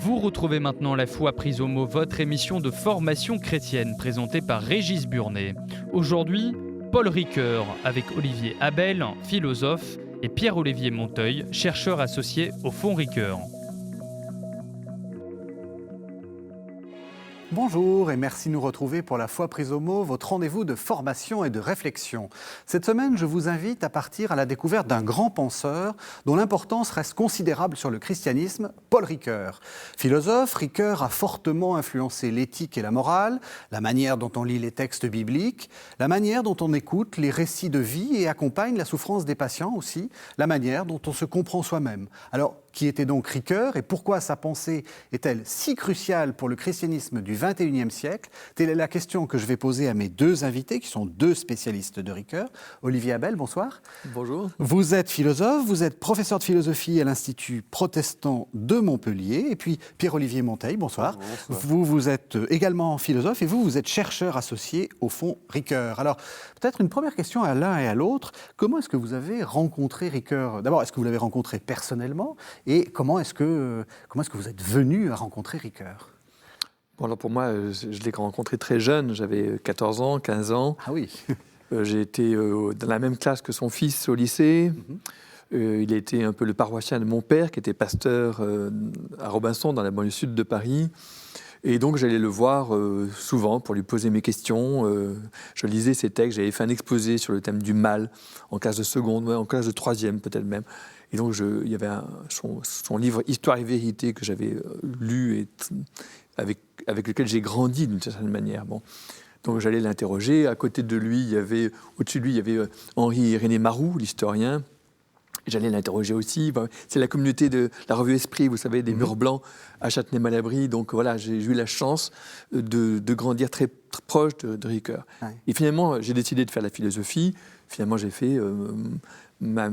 Vous retrouvez maintenant La foi prise au mot, votre émission de formation chrétienne présentée par Régis Burnet. Aujourd'hui, Paul Ricoeur avec Olivier Abel, philosophe, et Pierre-Olivier Monteuil, chercheur associé au Fonds Ricoeur. Bonjour et merci de nous retrouver pour La foi prise au mot, votre rendez-vous de formation et de réflexion. Cette semaine, je vous invite à partir à la découverte d'un grand penseur dont l'importance reste considérable sur le christianisme, Paul Ricoeur. Philosophe, Ricoeur a fortement influencé l'éthique et la morale, la manière dont on lit les textes bibliques, la manière dont on écoute les récits de vie et accompagne la souffrance des patients aussi, la manière dont on se comprend soi-même. Alors, qui était donc Ricoeur et pourquoi sa pensée est-elle si cruciale pour le christianisme du XXIe siècle? Telle est la question que je vais poser à mes deux invités, qui sont deux spécialistes de Ricoeur. Olivier Abel, bonsoir. Bonjour. Vous êtes philosophe, vous êtes professeur de philosophie à l'Institut protestant de Montpellier. Et puis Pierre-Olivier Monteuil, bonsoir. Bonsoir. Vous êtes également philosophe et vous êtes chercheur associé au Fonds Ricoeur. Alors, peut-être une première question à l'un et à l'autre. Comment est-ce que vous avez rencontré Ricoeur? D'abord, est-ce que vous l'avez rencontré personnellement? Et comment est-ce que vous êtes venu à rencontrer Ricoeur? Bon, alors pour moi, je l'ai rencontré très jeune, j'avais 14 ans, 15 ans. Ah oui. J'ai été dans la même classe que son fils au lycée. Il a été un peu le paroissien de mon père, qui était pasteur à Robinson, dans la banlieue sud de Paris. Et donc, j'allais le voir souvent pour lui poser mes questions. Je lisais ses textes, j'avais fait un exposé sur le thème du mal, en classe de seconde, en classe de troisième peut-être même. Et donc, il y avait son livre « Histoire et vérité » que j'avais lu et avec lequel j'ai grandi d'une certaine manière. Bon. Donc, j'allais l'interroger. À côté de lui, au-dessus de lui, il y avait Henri-Irénée Maroux, l'historien. J'allais l'interroger aussi. C'est la communauté de la revue Esprit, vous savez, des murs blancs à Châtenay-Malabry. Donc voilà, j'ai eu la chance de grandir très proche de Ricoeur. Ouais. Et finalement, j'ai décidé de faire la philosophie. Finalement, j'ai fait ma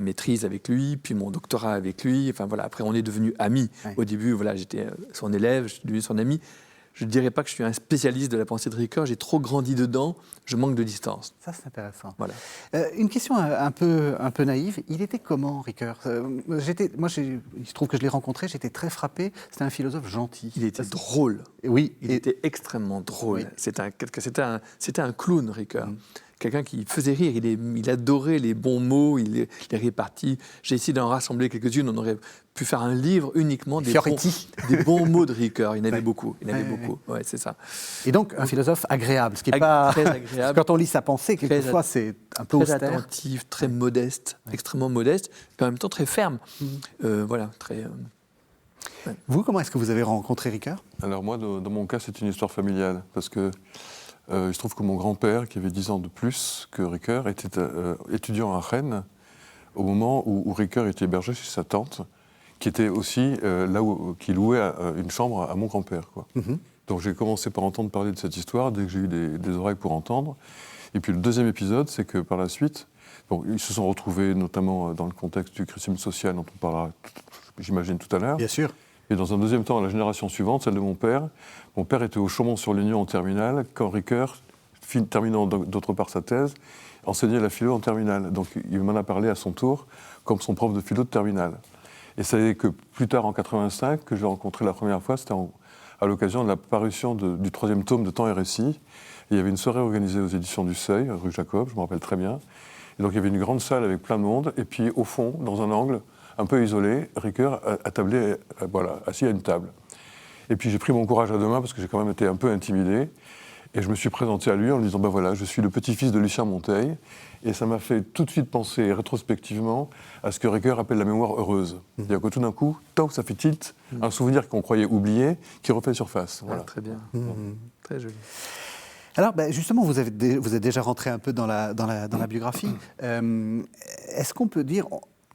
maîtrise avec lui, puis mon doctorat avec lui. Enfin voilà, après, on est devenus amis. Ouais. Au début, voilà, j'étais son élève, je suis devenu son ami. Je ne dirais pas que je suis un spécialiste de la pensée de Ricoeur, j'ai trop grandi dedans, je manque de distance. Ça, c'est intéressant. Voilà. Une question un peu naïve, il était comment, Ricoeur? Moi, il se trouve que je l'ai rencontré, j'étais très frappé, c'était un philosophe gentil. Il était drôle. Oui. Il était extrêmement drôle. Oui. C'était un clown, Ricoeur. Quelqu'un qui faisait rire, il adorait les bons mots, il les répartit. J'ai essayé d'en rassembler quelques-unes, on aurait pu faire un livre uniquement des bons mots de Ricoeur. Il y en avait beaucoup, ouais, c'est ça. Et donc, un philosophe agréable, ce qui n'est pas... Très agréable. Quand on lit sa pensée, quelquefois, c'est un peu austère. Très attentif, très modeste, extrêmement modeste, et en même temps très ferme. Voilà, très... Ouais. Vous, comment est-ce que vous avez rencontré Ricoeur? Alors moi, dans mon cas, c'est une histoire familiale, parce que il se trouve que mon grand-père, qui avait 10 ans de plus que Ricoeur, était étudiant à Rennes au moment où Ricoeur était hébergé chez sa tante, qui était aussi qui louait une chambre à mon grand-père, quoi. Donc j'ai commencé par entendre parler de cette histoire dès que j'ai eu des oreilles pour entendre. Et puis le deuxième épisode, c'est que par la suite, ils se sont retrouvés notamment dans le contexte du christianisme social dont on parlera, j'imagine, tout à l'heure. Bien sûr. Et dans un deuxième temps, la génération suivante, celle de mon père était au Chaumont-sur-Lignon en terminale, quand Ricoeur, terminant d'autre part sa thèse, enseignait la philo en terminale. Donc il m'en a parlé à son tour comme son prof de philo de terminale. Et c'est que plus tard, en 85, que je l'ai rencontré la première fois, c'était à l'occasion de la parution du 3e tome de Temps et Récits. Et il y avait une soirée organisée aux éditions du Seuil, rue Jacob, je me rappelle très bien. Et donc il y avait une grande salle avec plein de monde, et puis au fond, dans un angle, un peu isolé, Ricoeur attablé, assis à une table. Et puis j'ai pris mon courage à deux mains parce que j'ai quand même été un peu intimidé. Et je me suis présenté à lui en lui disant voilà, je suis le petit-fils de Lucien Monteuil. Et ça m'a fait tout de suite penser rétrospectivement à ce que Ricoeur appelle la mémoire heureuse. C'est-à-dire que tout d'un coup, tant que ça fait tilt, un souvenir qu'on croyait oublié, qui refait surface. Voilà. Très bien, très joli. Alors, justement, vous êtes déjà rentré un peu dans la biographie. Est-ce qu'on peut dire...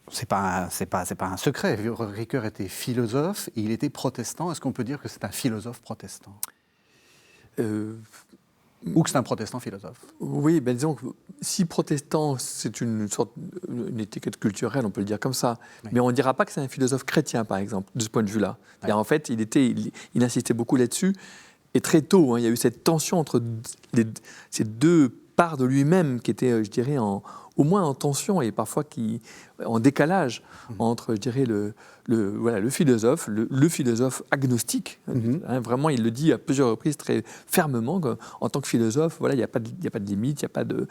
C'est pas un secret. Ricoeur était philosophe et il était protestant. Est-ce qu'on peut dire que c'est un philosophe protestant ou que c'est un protestant philosophe? Oui, disons que si protestant, c'est une étiquette culturelle, on peut le dire comme ça. Oui. Mais on ne dira pas que c'est un philosophe chrétien, par exemple, de ce point de vue-là. Ouais. En fait, il insistait beaucoup là-dessus. Et très tôt, il y a eu cette tension entre ces deux part de lui-même qui était, je dirais, au moins en tension et parfois en décalage entre, je dirais, le philosophe, le philosophe agnostique. Vraiment, il le dit à plusieurs reprises très fermement qu'en tant que philosophe, voilà, il n'y a pas de limite, il n'y a pas de...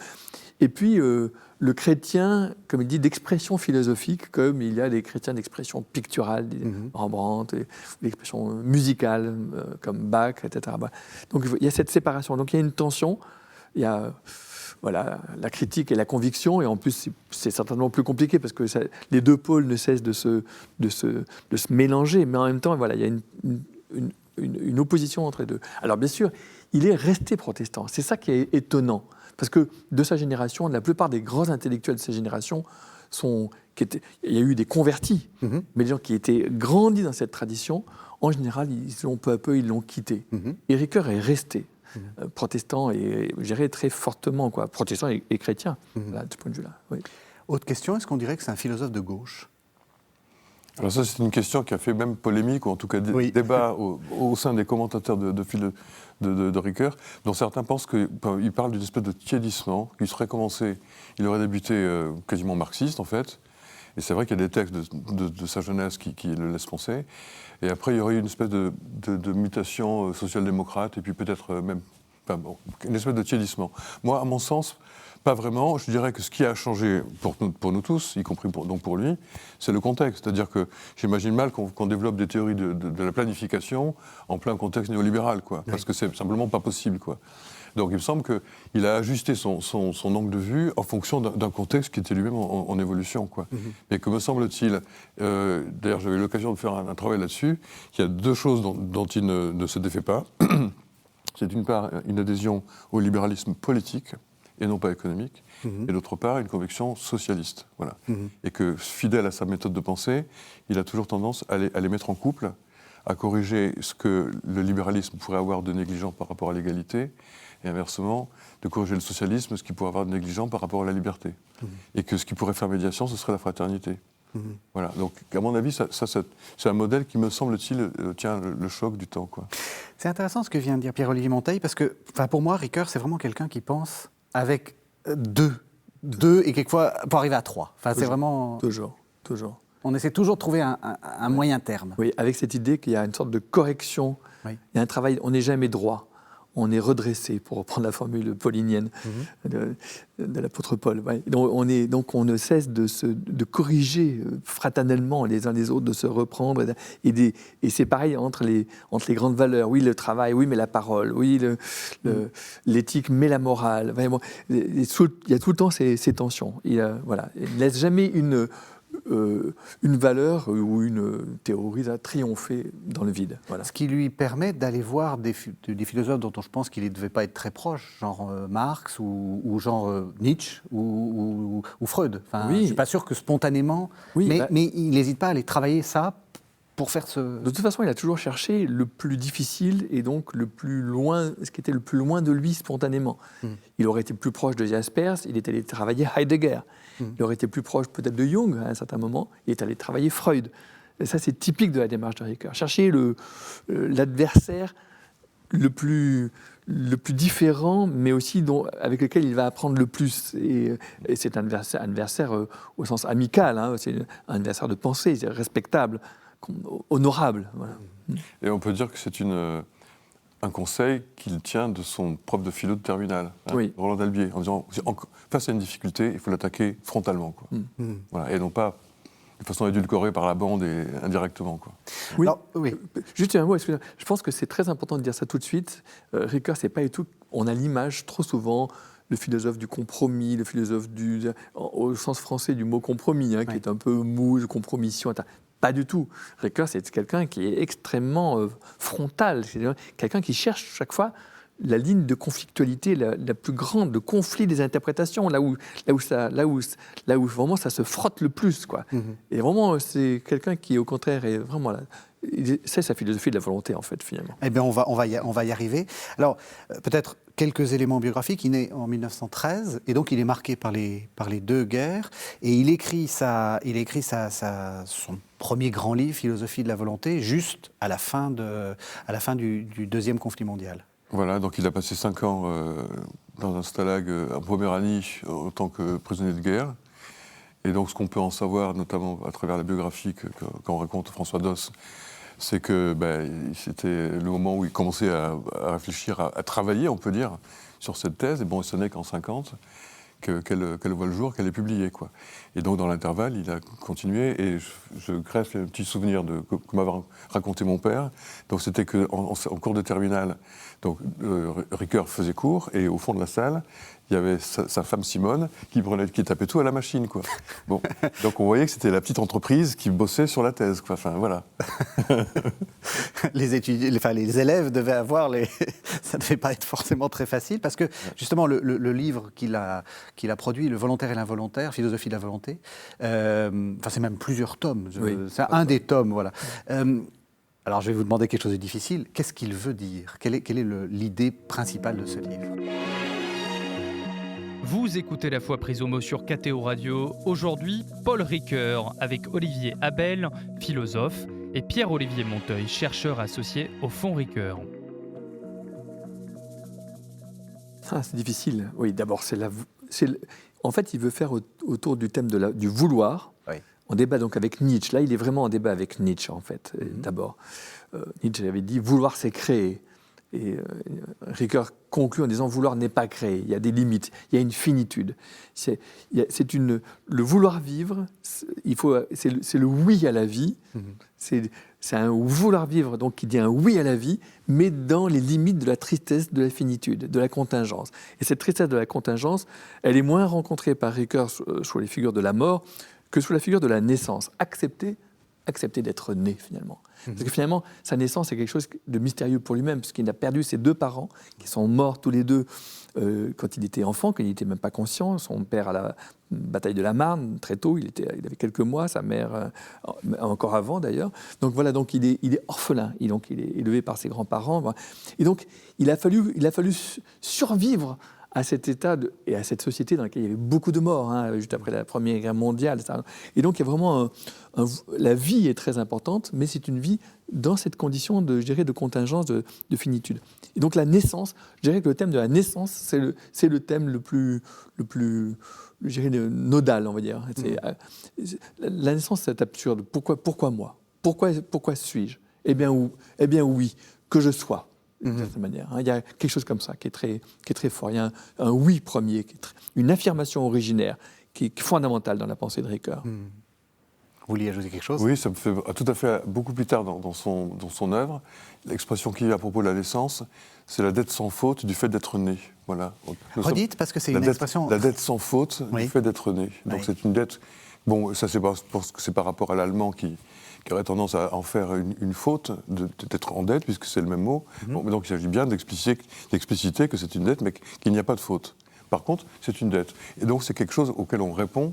Et puis, le chrétien, comme il dit, d'expression philosophique, comme il y a des chrétiens d'expression picturale, Rembrandt, d'expression musicale, comme Bach, etc. Donc, il y a cette séparation. Donc, il y a une tension, il y a la critique et la conviction, et en plus, c'est certainement plus compliqué, parce que les deux pôles ne cessent de se mélanger, mais en même temps, voilà, il y a une opposition entre les deux. Alors, bien sûr, il est resté protestant. C'est ça qui est étonnant. Parce que de sa génération, la plupart des grands intellectuels de sa génération il y a eu des convertis, mais des gens qui étaient grandis dans cette tradition, en général, peu à peu, ils l'ont quitté. Et Ricoeur est resté protestant et, je dirais, très fortement, protestant et chrétien, là, de ce point de vue-là. Oui. Autre question, est-ce qu'on dirait que c'est un philosophe de gauche ? Alors ça, c'est une question qui a fait même polémique, ou en tout cas débat au sein des commentateurs de Ricoeur, dont certains pensent qu'il parle d'une espèce de tiédissement, qu'il serait commencé, il aurait débuté quasiment marxiste en fait, et c'est vrai qu'il y a des textes de sa jeunesse qui le laissent penser, et après il y aurait eu une espèce de mutation social-démocrate, et puis peut-être même, une espèce de tiédissement. Moi, à mon sens, pas vraiment. Je dirais que ce qui a changé pour nous tous, y compris donc pour lui, c'est le contexte. C'est-à-dire que j'imagine mal qu'on développe des théories de la planification en plein contexte néolibéral, parce que c'est simplement pas possible, Donc il me semble qu'il a ajusté son angle de vue en fonction d'un contexte qui était lui-même en évolution, Et que me semble-t-il, d'ailleurs j'avais eu l'occasion de faire un travail là-dessus, qu'il y a deux choses dont il ne se défait pas. C'est d'une part une adhésion au libéralisme politique, et non pas économique, et d'autre part une conviction socialiste. Voilà. Et que, fidèle à sa méthode de pensée, il a toujours tendance à les mettre en couple, à corriger ce que le libéralisme pourrait avoir de négligent par rapport à l'égalité, et inversement, de corriger le socialisme, ce qu'il pourrait avoir de négligent par rapport à la liberté. Et que ce qui pourrait faire médiation, ce serait la fraternité. Voilà. Donc, à mon avis, c'est un modèle qui, me semble-t-il, tient le choc du temps, C'est intéressant ce que vient de dire Pierre-Olivier Monteil, parce que, pour moi, Ricoeur, c'est vraiment quelqu'un qui pense avec deux et quelquefois pour arriver à trois. C'est vraiment... Toujours. On essaie toujours de trouver un moyen terme. Oui, avec cette idée qu'il y a une sorte de correction, il y a un travail, on n'est jamais droit, on est redressé, pour reprendre la formule paulinienne de l'apôtre Paul. Ouais. Donc on ne cesse de corriger fraternellement les uns les autres, de se reprendre. Et c'est pareil entre les grandes valeurs. Oui, le travail, oui, mais la parole, oui, l'éthique, mais la morale. Vraiment, il y a tout le temps ces tensions. Il ne laisse jamais une valeur ou une théorie à triompher dans le vide. Voilà. Ce qui lui permet d'aller voir des philosophes dont je pense qu'il ne devait pas être très proche, genre Marx ou genre Nietzsche ou Freud. Je ne suis pas sûr que spontanément, mais il n'hésite pas à aller travailler ça pour faire ce... De toute façon, il a toujours cherché le plus difficile et donc le plus loin, ce qui était le plus loin de lui spontanément. Il aurait été plus proche de Jaspers, il est allé travailler Heidegger. Il aurait été plus proche peut-être de Jung à un certain moment, il est allé travailler Freud. Et ça, c'est typique de la démarche de Ricoeur. Chercher l'adversaire le plus différent, mais aussi avec lequel il va apprendre le plus. Et c'est un adversaire au sens amical, c'est un adversaire de pensée, c'est respectable, honorable. Voilà. Et on peut dire que c'est un conseil qu'il tient de son prof de philo de terminale, Roland Dalbier, en disant face à une difficulté, il faut l'attaquer frontalement. Voilà, et non pas de façon édulcorée par la bande et indirectement. Oui. Alors, juste un mot, excusez-moi. Je pense que c'est très important de dire ça tout de suite. Ricoeur, c'est pas du tout... On a l'image trop souvent le philosophe du compromis, le philosophe au sens français du mot compromis, qui est un peu mou, de compromission. Pas du tout. Ricoeur, c'est quelqu'un qui est extrêmement frontal. C'est quelqu'un qui cherche chaque fois la ligne de conflictualité la plus grande, le conflit des interprétations, là où vraiment ça se frotte le plus, Et vraiment, c'est quelqu'un qui, au contraire, est vraiment là. C'est sa philosophie de la volonté, en fait, finalement. Eh bien, on va y arriver. Alors, peut-être quelques éléments biographiques. Il naît en 1913, et donc il est marqué par les deux guerres. Et il écrit son premier grand livre, Philosophie de la volonté, juste à la fin du deuxième conflit mondial. Voilà, donc il a passé 5 ans dans un stalag en Poméranie en tant que prisonnier de guerre. Et donc ce qu'on peut en savoir, notamment à travers la biographie qu'on raconte François Doss, c'est que c'était le moment où il commençait à réfléchir, à travailler, on peut dire, sur cette thèse. Et bon, ce n'est qu'en 50 qu'elle voit le jour, qu'elle est publiée, quoi. Et donc dans l'intervalle, il a continué, et je greffe un petit souvenir que m'avait raconté mon père. Donc c'était qu'en cours de terminale, donc Ricoeur faisait cours, et au fond de la salle, il y avait sa femme Simone qui tapait tout à la machine, quoi. Bon, donc on voyait que c'était la petite entreprise qui bossait sur la thèse, quoi. Enfin voilà. Les élèves devaient avoir ça ne devait pas être forcément très facile, parce que justement le livre qu'il a produit, Le volontaire et l'involontaire, Philosophie de la volonté, c'est même plusieurs tomes. C'est un des tomes, voilà. Alors je vais vous demander quelque chose de difficile. Qu'est-ce qu'il veut dire ? Quelle est l'idée principale de ce livre ? Vous écoutez La Foi prise au mot sur KTO Radio. Aujourd'hui, Paul Ricoeur avec Olivier Abel, philosophe, et Pierre-Olivier Monteuil, chercheur associé au Fonds Ricoeur. C'est difficile. Oui, d'abord, en fait, il veut faire autour du thème du vouloir. Oui. On débat donc avec Nietzsche. Là, il est vraiment en débat avec Nietzsche, en fait, d'abord. Nietzsche avait dit « vouloir, c'est créer ». Et Ricoeur conclut en disant « vouloir n'est pas créer ». Il y a des limites, il y a une finitude. Le vouloir vivre, c'est le oui à la vie. C'est un vouloir vivre donc qui dit un oui à la vie, mais dans les limites de la tristesse, de la finitude, de la contingence. Et cette tristesse de la contingence, elle est moins rencontrée par Ricoeur sous les figures de la mort que sous la figure de la naissance. Accepter d'être né, finalement. Parce que finalement, sa naissance est quelque chose de mystérieux pour lui-même, parce qu'il a perdu ses 2 parents, qui sont morts tous les deux quand il était enfant, quand il n'était même pas conscient. Son père à la bataille de la Marne, très tôt, il avait quelques mois, sa mère encore avant d'ailleurs. Donc voilà, donc il est orphelin, il est élevé par ses grands-parents. Et donc il a fallu survivre à cet état et à cette société dans laquelle il y avait beaucoup de morts, juste après la Première Guerre mondiale. Et donc, il y a vraiment la vie est très importante, mais c'est une vie dans cette condition de contingence, de finitude. Et donc, la naissance, je dirais que le thème de la naissance, c'est le thème le plus je dirais, nodal, on va dire. La naissance, c'est absurde. Pourquoi moi ? Pourquoi suis-je ? Eh bien, oui, que je sois. D'une certaine manière. Il y a quelque chose comme ça qui est très fort. Il y a un oui premier, une affirmation originaire qui est fondamentale dans la pensée de Ricoeur. Vous vouliez ajouter quelque chose ? Oui, ça me fait tout à fait, beaucoup plus tard dans son œuvre, l'expression qu'il y a à propos de la naissance, c'est la dette sans faute du fait d'être né. Voilà. Redites, parce que c'est une expression... La dette sans faute du fait d'être né. Donc c'est une dette... Bon, ça c'est par rapport à l'allemand qui aurait tendance à en faire une faute, d'être en dette, puisque c'est le même mot. Bon, mais donc il s'agit bien d'expliciter que c'est une dette, mais qu'il n'y a pas de faute. Par contre, c'est une dette. Et donc c'est quelque chose auquel on répond.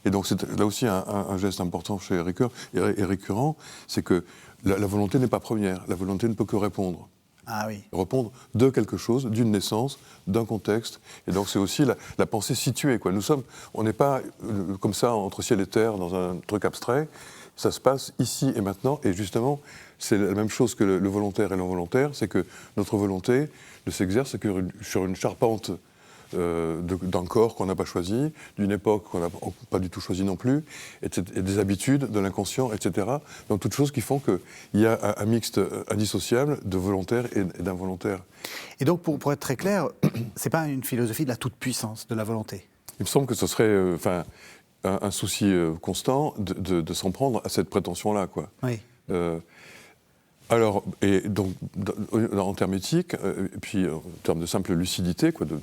Et donc c'est là aussi un geste important chez Ricoeur et récurrent, c'est que la volonté n'est pas première. La volonté ne peut que répondre. Ah oui. Répondre de quelque chose, d'une naissance, d'un contexte. Et donc c'est aussi la pensée située, quoi. On n'est pas comme ça entre ciel et terre dans un truc abstrait. Ça se passe ici et maintenant, et justement, c'est la même chose que le volontaire et l'involontaire, c'est que notre volonté ne s'exerce que sur une charpente d'un corps qu'on n'a pas choisi, d'une époque qu'on n'a pas du tout choisi non plus, et des habitudes, de l'inconscient, etc. Donc toutes choses qui font qu'il y a un mixte indissociable de volontaire et d'involontaire. Et donc, pour être très clair, c'est pas une philosophie de la toute-puissance, de la volonté. Il me semble que ce serait... un souci constant de s'en prendre à cette prétention-là, quoi. Oui. Alors, et donc, en termes éthiques, et puis en termes de simple lucidité, quoi, de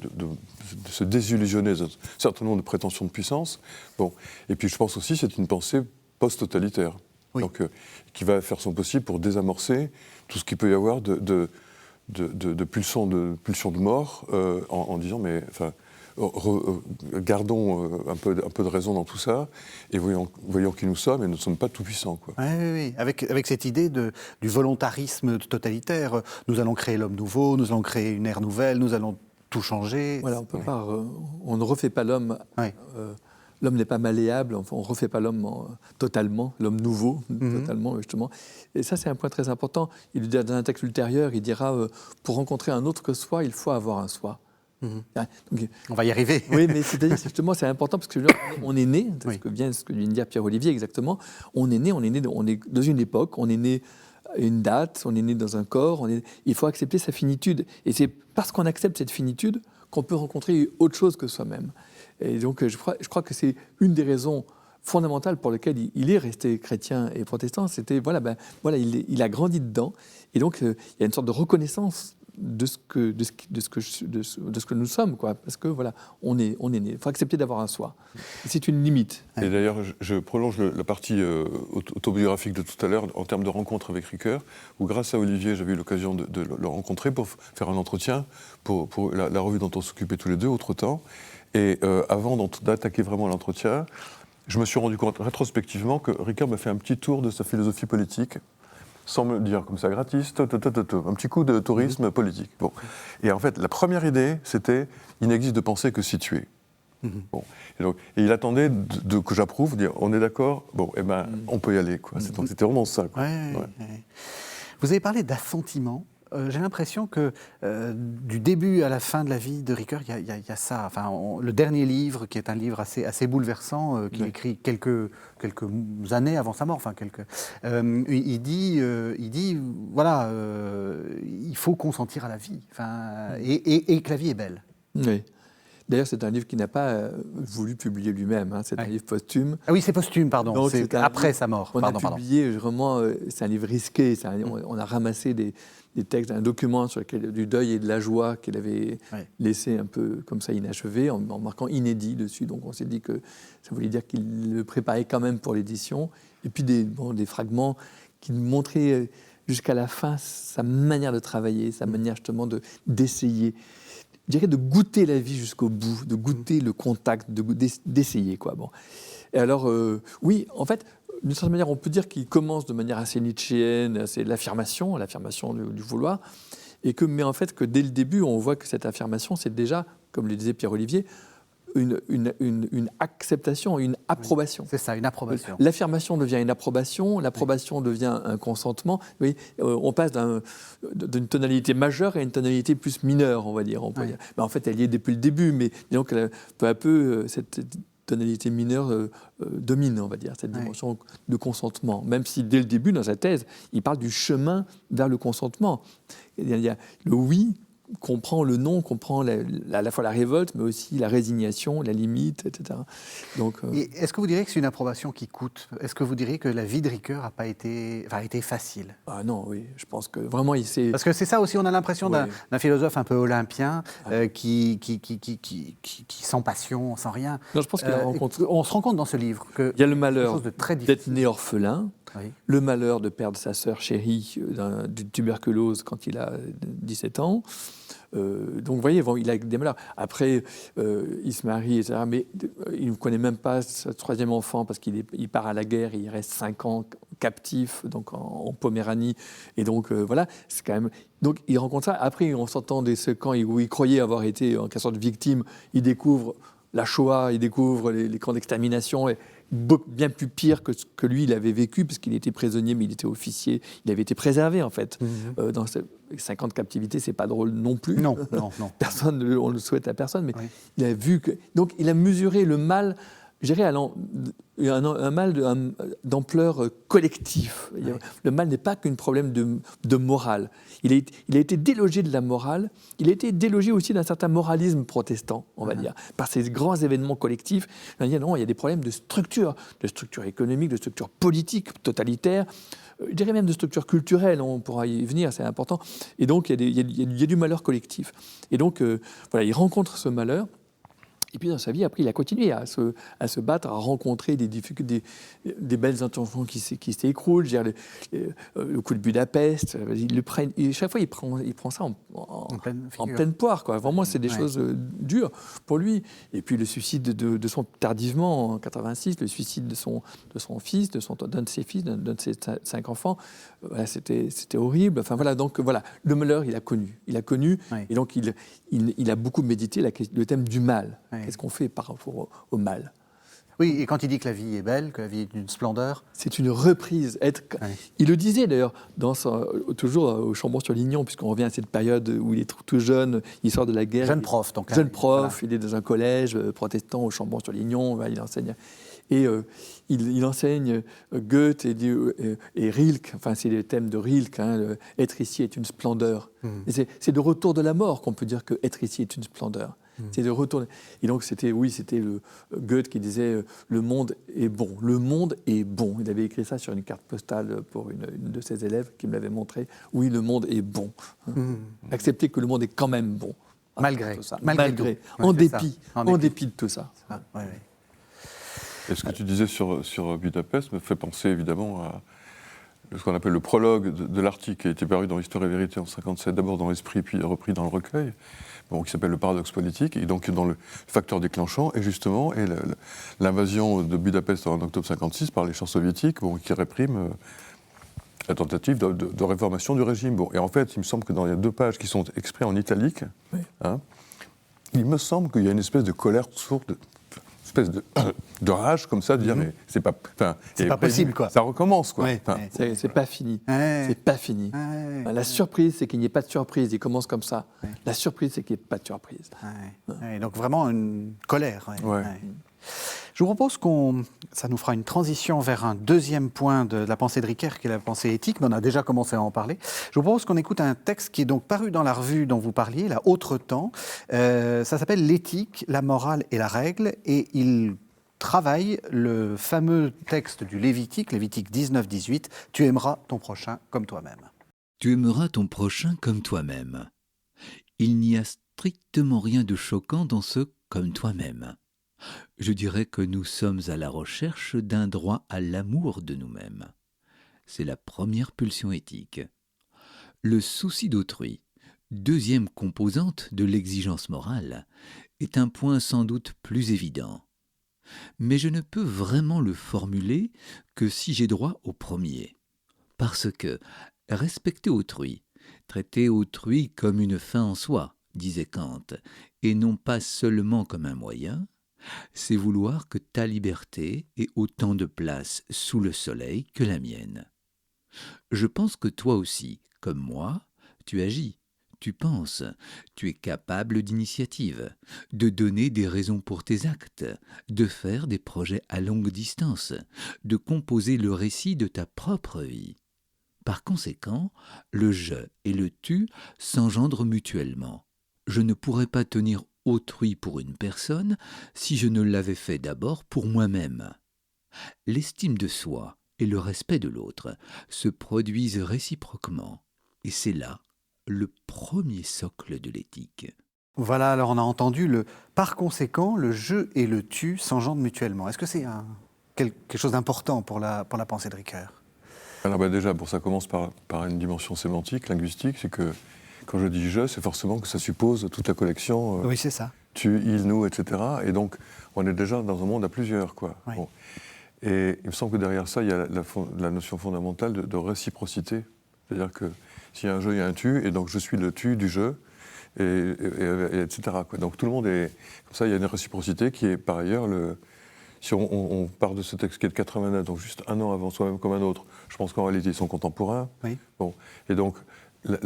se désillusionner d'un certain nombre de prétentions de puissance. Bon, et puis je pense aussi que c'est une pensée post-totalitaire, oui. Donc, qui va faire son possible pour désamorcer tout ce qu'il peut y avoir de pulsions de mort, en disant, mais... gardons un peu de raison dans tout ça et voyons qui nous sommes et nous ne sommes pas tout-puissants, quoi. Oui. Avec cette idée du volontarisme totalitaire, nous allons créer l'homme nouveau, nous allons créer une ère nouvelle, nous allons tout changer. Voilà, on ne refait pas l'homme l'homme n'est pas malléable, enfin, on ne refait pas l'homme totalement, l'homme nouveau, totalement, justement. Et ça, c'est un point très important. Il dit dans un texte ultérieur, il dira pour rencontrer un autre que soi, il faut avoir un soi. Donc, on va y arriver. Oui, mais c'est-à-dire, justement, c'est important parce que on est né, c'est ce que vient de dire Pierre-Olivier exactement, on est dans une époque, on est né à une date, on est né dans un corps, il faut accepter sa finitude. Et c'est parce qu'on accepte cette finitude qu'on peut rencontrer autre chose que soi-même. Et donc, je crois que c'est une des raisons fondamentales pour lesquelles il est resté chrétien et protestant. C'était, il a grandi dedans. Et donc, il y a une sorte de reconnaissance de ce que nous sommes, quoi. Parce que, on est né. Il faut accepter d'avoir un soi. Et c'est une limite. Et d'ailleurs, je prolonge la partie autobiographique de tout à l'heure en termes de rencontre avec Ricoeur, où grâce à Olivier, j'avais eu l'occasion de le rencontrer pour faire un entretien pour la revue dont on s'occupait tous les deux, Autre-temps. Et avant d'attaquer vraiment l'entretien, je me suis rendu compte rétrospectivement que Ricoeur m'a fait un petit tour de sa philosophie politique, sans me dire comme ça gratis, un petit coup de tourisme politique. Bon. Et en fait, la première idée, c'était il n'existe de pensée que si tu es. Bon. Et il attendait que j'approuve, dire on est d'accord, on peut y aller, quoi. Donc c'était vraiment ça, quoi. Ouais. Vous avez parlé d'assentiment. J'ai l'impression que du début à la fin de la vie de Ricoeur, il y a ça. Enfin, le dernier livre, qui est un livre assez bouleversant, qu'il écrit quelques années avant sa mort. Enfin, il dit, il faut consentir à la vie. Enfin, et que la vie est belle. Oui. D'ailleurs, c'est un livre qu'il n'a pas voulu publier lui-même. C'est un livre posthume. Ah oui, c'est posthume, pardon. Donc, c'est après sa mort. On a publié vraiment. C'est un livre risqué. On a ramassé des textes, un document sur lequel, du deuil et de la joie qu'il avait laissé un peu comme ça inachevé, en marquant inédit dessus. Donc on s'est dit que ça voulait dire qu'il le préparait quand même pour l'édition. Et puis des fragments qui montraient jusqu'à la fin sa manière de travailler, sa manière justement d'essayer. Je dirais de goûter la vie jusqu'au bout, de goûter le contact, d'essayer, quoi. Bon. Et alors, oui, en fait, d'une certaine manière, on peut dire qu'il commence de manière assez nietzschéenne, c'est l'affirmation du vouloir, mais en fait, que dès le début, on voit que cette affirmation, c'est déjà, comme le disait Pierre-Olivier, une acceptation, une approbation. C'est ça, une approbation. L'affirmation devient une approbation, l'approbation devient un consentement. Oui, on passe d'une tonalité majeure à une tonalité plus mineure, on va dire. Mais en fait, elle y est depuis le début, mais disons que peu à peu, cette tonalité mineure domine, on va dire, cette dimension de consentement. Même si, dès le début, dans sa thèse, il parle du chemin vers le consentement. Il y a le oui comprend le non, comprend à la fois la révolte, mais aussi la résignation, la limite, etc. Donc, Et est-ce que vous diriez que c'est une approbation qui coûte ? Est-ce que vous diriez que la vie de Ricoeur n'a pas été facile ? Ah non, oui, je pense que vraiment il s'est... Parce que c'est ça aussi, on a l'impression d'un philosophe un peu olympien qui sans passion, sans rien. Non, je pense qu'il rencontre... On se rend compte dans ce livre qu'il y a le malheur d'être né orphelin, le malheur de perdre sa sœur chérie d'une tuberculose quand il a 17 ans. Donc vous voyez, il a des malheurs. Après, il se marie, etc. Mais il ne connaît même pas sa troisième enfant parce qu'il part à la guerre et il reste 5 ans captif donc en Poméranie. Et donc voilà, c'est quand même... Donc il rencontre ça. Après, en sortant des camps où il croyait avoir été en quelque sorte victime, il découvre la Shoah, il découvre les camps d'extermination, bien plus pire que ce que lui, il avait vécu, parce qu'il était prisonnier, mais il était officier. Il avait été préservé, en fait. Dans 5 ans de captivité, c'est pas drôle non plus. Non. Personne, on le souhaite à personne, mais il a vu que... Donc, il a mesuré le mal, je dirais, un mal d'ampleur collective. Le mal n'est pas qu'un problème de morale. Il a été délogé de la morale, il a été délogé aussi d'un certain moralisme protestant, on va dire, par ces grands événements collectifs. Il y a des problèmes de structure économique, de structure politique totalitaire, je dirais même de structure culturelle, on pourra y venir, c'est important. Et donc, il y a du malheur collectif. Et donc, il rencontre ce malheur. Et puis dans sa vie, après, il a continué à se battre, à rencontrer des difficultés, des belles intentions qui s'écroulent. Le coup de Budapest, chaque fois, il prend ça en pleine poire, quoi. Vraiment, c'est des choses dures pour lui. Et puis le suicide tardivement, en 86, le suicide de son fils, d'un de ses fils, d'un de ses 5 enfants. Voilà, c'était horrible. Enfin voilà, donc voilà, le malheur, il a connu. Et donc il a beaucoup médité le thème du mal. Qu'est-ce qu'on fait par rapport au mal ? Oui, et quand il dit que la vie est belle, que la vie est d'une splendeur. C'est une reprise. Il le disait d'ailleurs, toujours au Chambon-sur-Lignon, puisqu'on revient à cette période où il est tout jeune, il sort de la guerre. Jeune prof, donc. Jeune prof, voilà. il est dans un collège protestant au Chambon-sur-Lignon, il enseigne. Et il enseigne Goethe et Rilke, enfin c'est les thèmes de Rilke, être ici est une splendeur. Et c'est de retour de la mort qu'on peut dire que être ici est une splendeur. C'est de retour. Et donc c'était Goethe qui disait le monde est bon. Le monde est bon. Il avait écrit ça sur une carte postale pour une de ses élèves qui me l'avait montré. Oui, le monde est bon. Accepter que le monde est quand même bon. Malgré tout ça. Malgré tout. En Ouais, dépit. En En dépit de tout ça. Ouais. Et ce que tu disais sur Budapest me fait penser évidemment à ce qu'on appelle le prologue de l'article qui a été paru dans Histoire et Vérité en 1957, d'abord dans l'Esprit, puis repris dans le recueil, qui s'appelle Le paradoxe politique, et donc dans le facteur déclenchant, et justement, l'invasion de Budapest en octobre 1956 par les chars soviétiques, qui répriment la tentative de réformation du régime. Et en fait, il me semble que il y a 2 pages qui sont exprès en italique, il me semble qu'il y a une espèce de colère sourde, espèce de rage comme ça, de dire mais c'est pas possible quoi. Ça recommence quoi. C'est pas fini. C'est pas fini. La surprise, c'est qu'il n'y ait pas de surprise. Il commence comme ça. La surprise, c'est qu'il n'y ait pas de surprise. Donc vraiment une colère. Ouais. Je vous propose ça nous fera une transition vers un deuxième point de la pensée de Ricoeur, qui est la pensée éthique, mais on a déjà commencé à en parler. Je vous propose qu'on écoute un texte qui est donc paru dans la revue dont vous parliez, la Autre Temps. Ça s'appelle L'éthique, la morale et la règle, et il travaille le fameux texte du Lévitique 19-18, « Tu aimeras ton prochain comme toi-même ». Tu aimeras ton prochain comme toi-même. Il n'y a strictement rien de choquant dans ce « comme toi-même ». Je dirais que nous sommes à la recherche d'un droit à l'amour de nous-mêmes. C'est la première pulsion éthique. Le souci d'autrui, deuxième composante de l'exigence morale, est un point sans doute plus évident. Mais je ne peux vraiment le formuler que si j'ai droit au premier. Parce que respecter autrui, traiter autrui comme une fin en soi, disait Kant, et non pas seulement comme un moyen, c'est vouloir que ta liberté ait autant de place sous le soleil que la mienne. Je pense que toi aussi, comme moi, tu agis, tu penses, tu es capable d'initiative, de donner des raisons pour tes actes, de faire des projets à longue distance, de composer le récit de ta propre vie. Par conséquent, le « je » et le « tu » s'engendrent mutuellement. Je ne pourrais pas tenir autrui pour une personne si je ne l'avais fait d'abord pour moi-même. L'estime de soi et le respect de l'autre se produisent réciproquement, et c'est là le premier socle de l'éthique. Voilà, alors on a entendu par conséquent, le je et le tu s'engendrent mutuellement. Est-ce que c'est quelque chose d'important pour la pensée de Ricoeur ? Alors déjà, ça commence par une dimension sémantique, linguistique, c'est que quand je dis « je », c'est forcément que ça suppose toute la collection. Oui, c'est ça. Tu, il, nous, etc. Et donc, on est déjà dans un monde à plusieurs, quoi. Oui. Et il me semble que derrière ça, il y a la notion fondamentale de réciprocité. C'est-à-dire que s'il y a un je, il y a un tu, et donc je suis le tu du je, etc. quoi. Donc tout le monde est... Comme ça, il y a une réciprocité qui est, par ailleurs, si on part de ce texte qui est de 89, donc juste un an avant Soi-même comme un autre, je pense qu'en réalité, ils sont contemporains. Oui. Et donc, le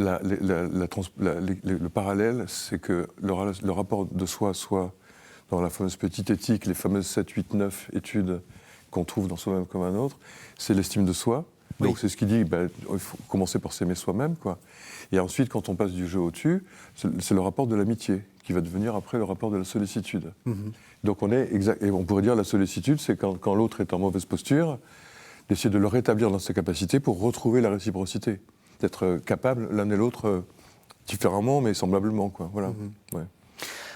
parallèle, c'est que le rapport de soi soit dans la fameuse petite éthique, les fameuses 7, 8, 9 études qu'on trouve dans Soi-même comme un autre, c'est l'estime de soi. Donc oui. C'est ce qui dit il faut commencer par s'aimer soi-même, quoi. Et ensuite, quand on passe du jeu au tu, c'est le rapport de l'amitié qui va devenir après le rapport de la sollicitude. Mm-hmm. Donc et on pourrait dire la sollicitude, c'est quand l'autre est en mauvaise posture, d'essayer de le rétablir dans ses capacités pour retrouver la réciprocité. D'être capable l'un et l'autre différemment, mais semblablement, quoi. Voilà. Mm-hmm. Ouais.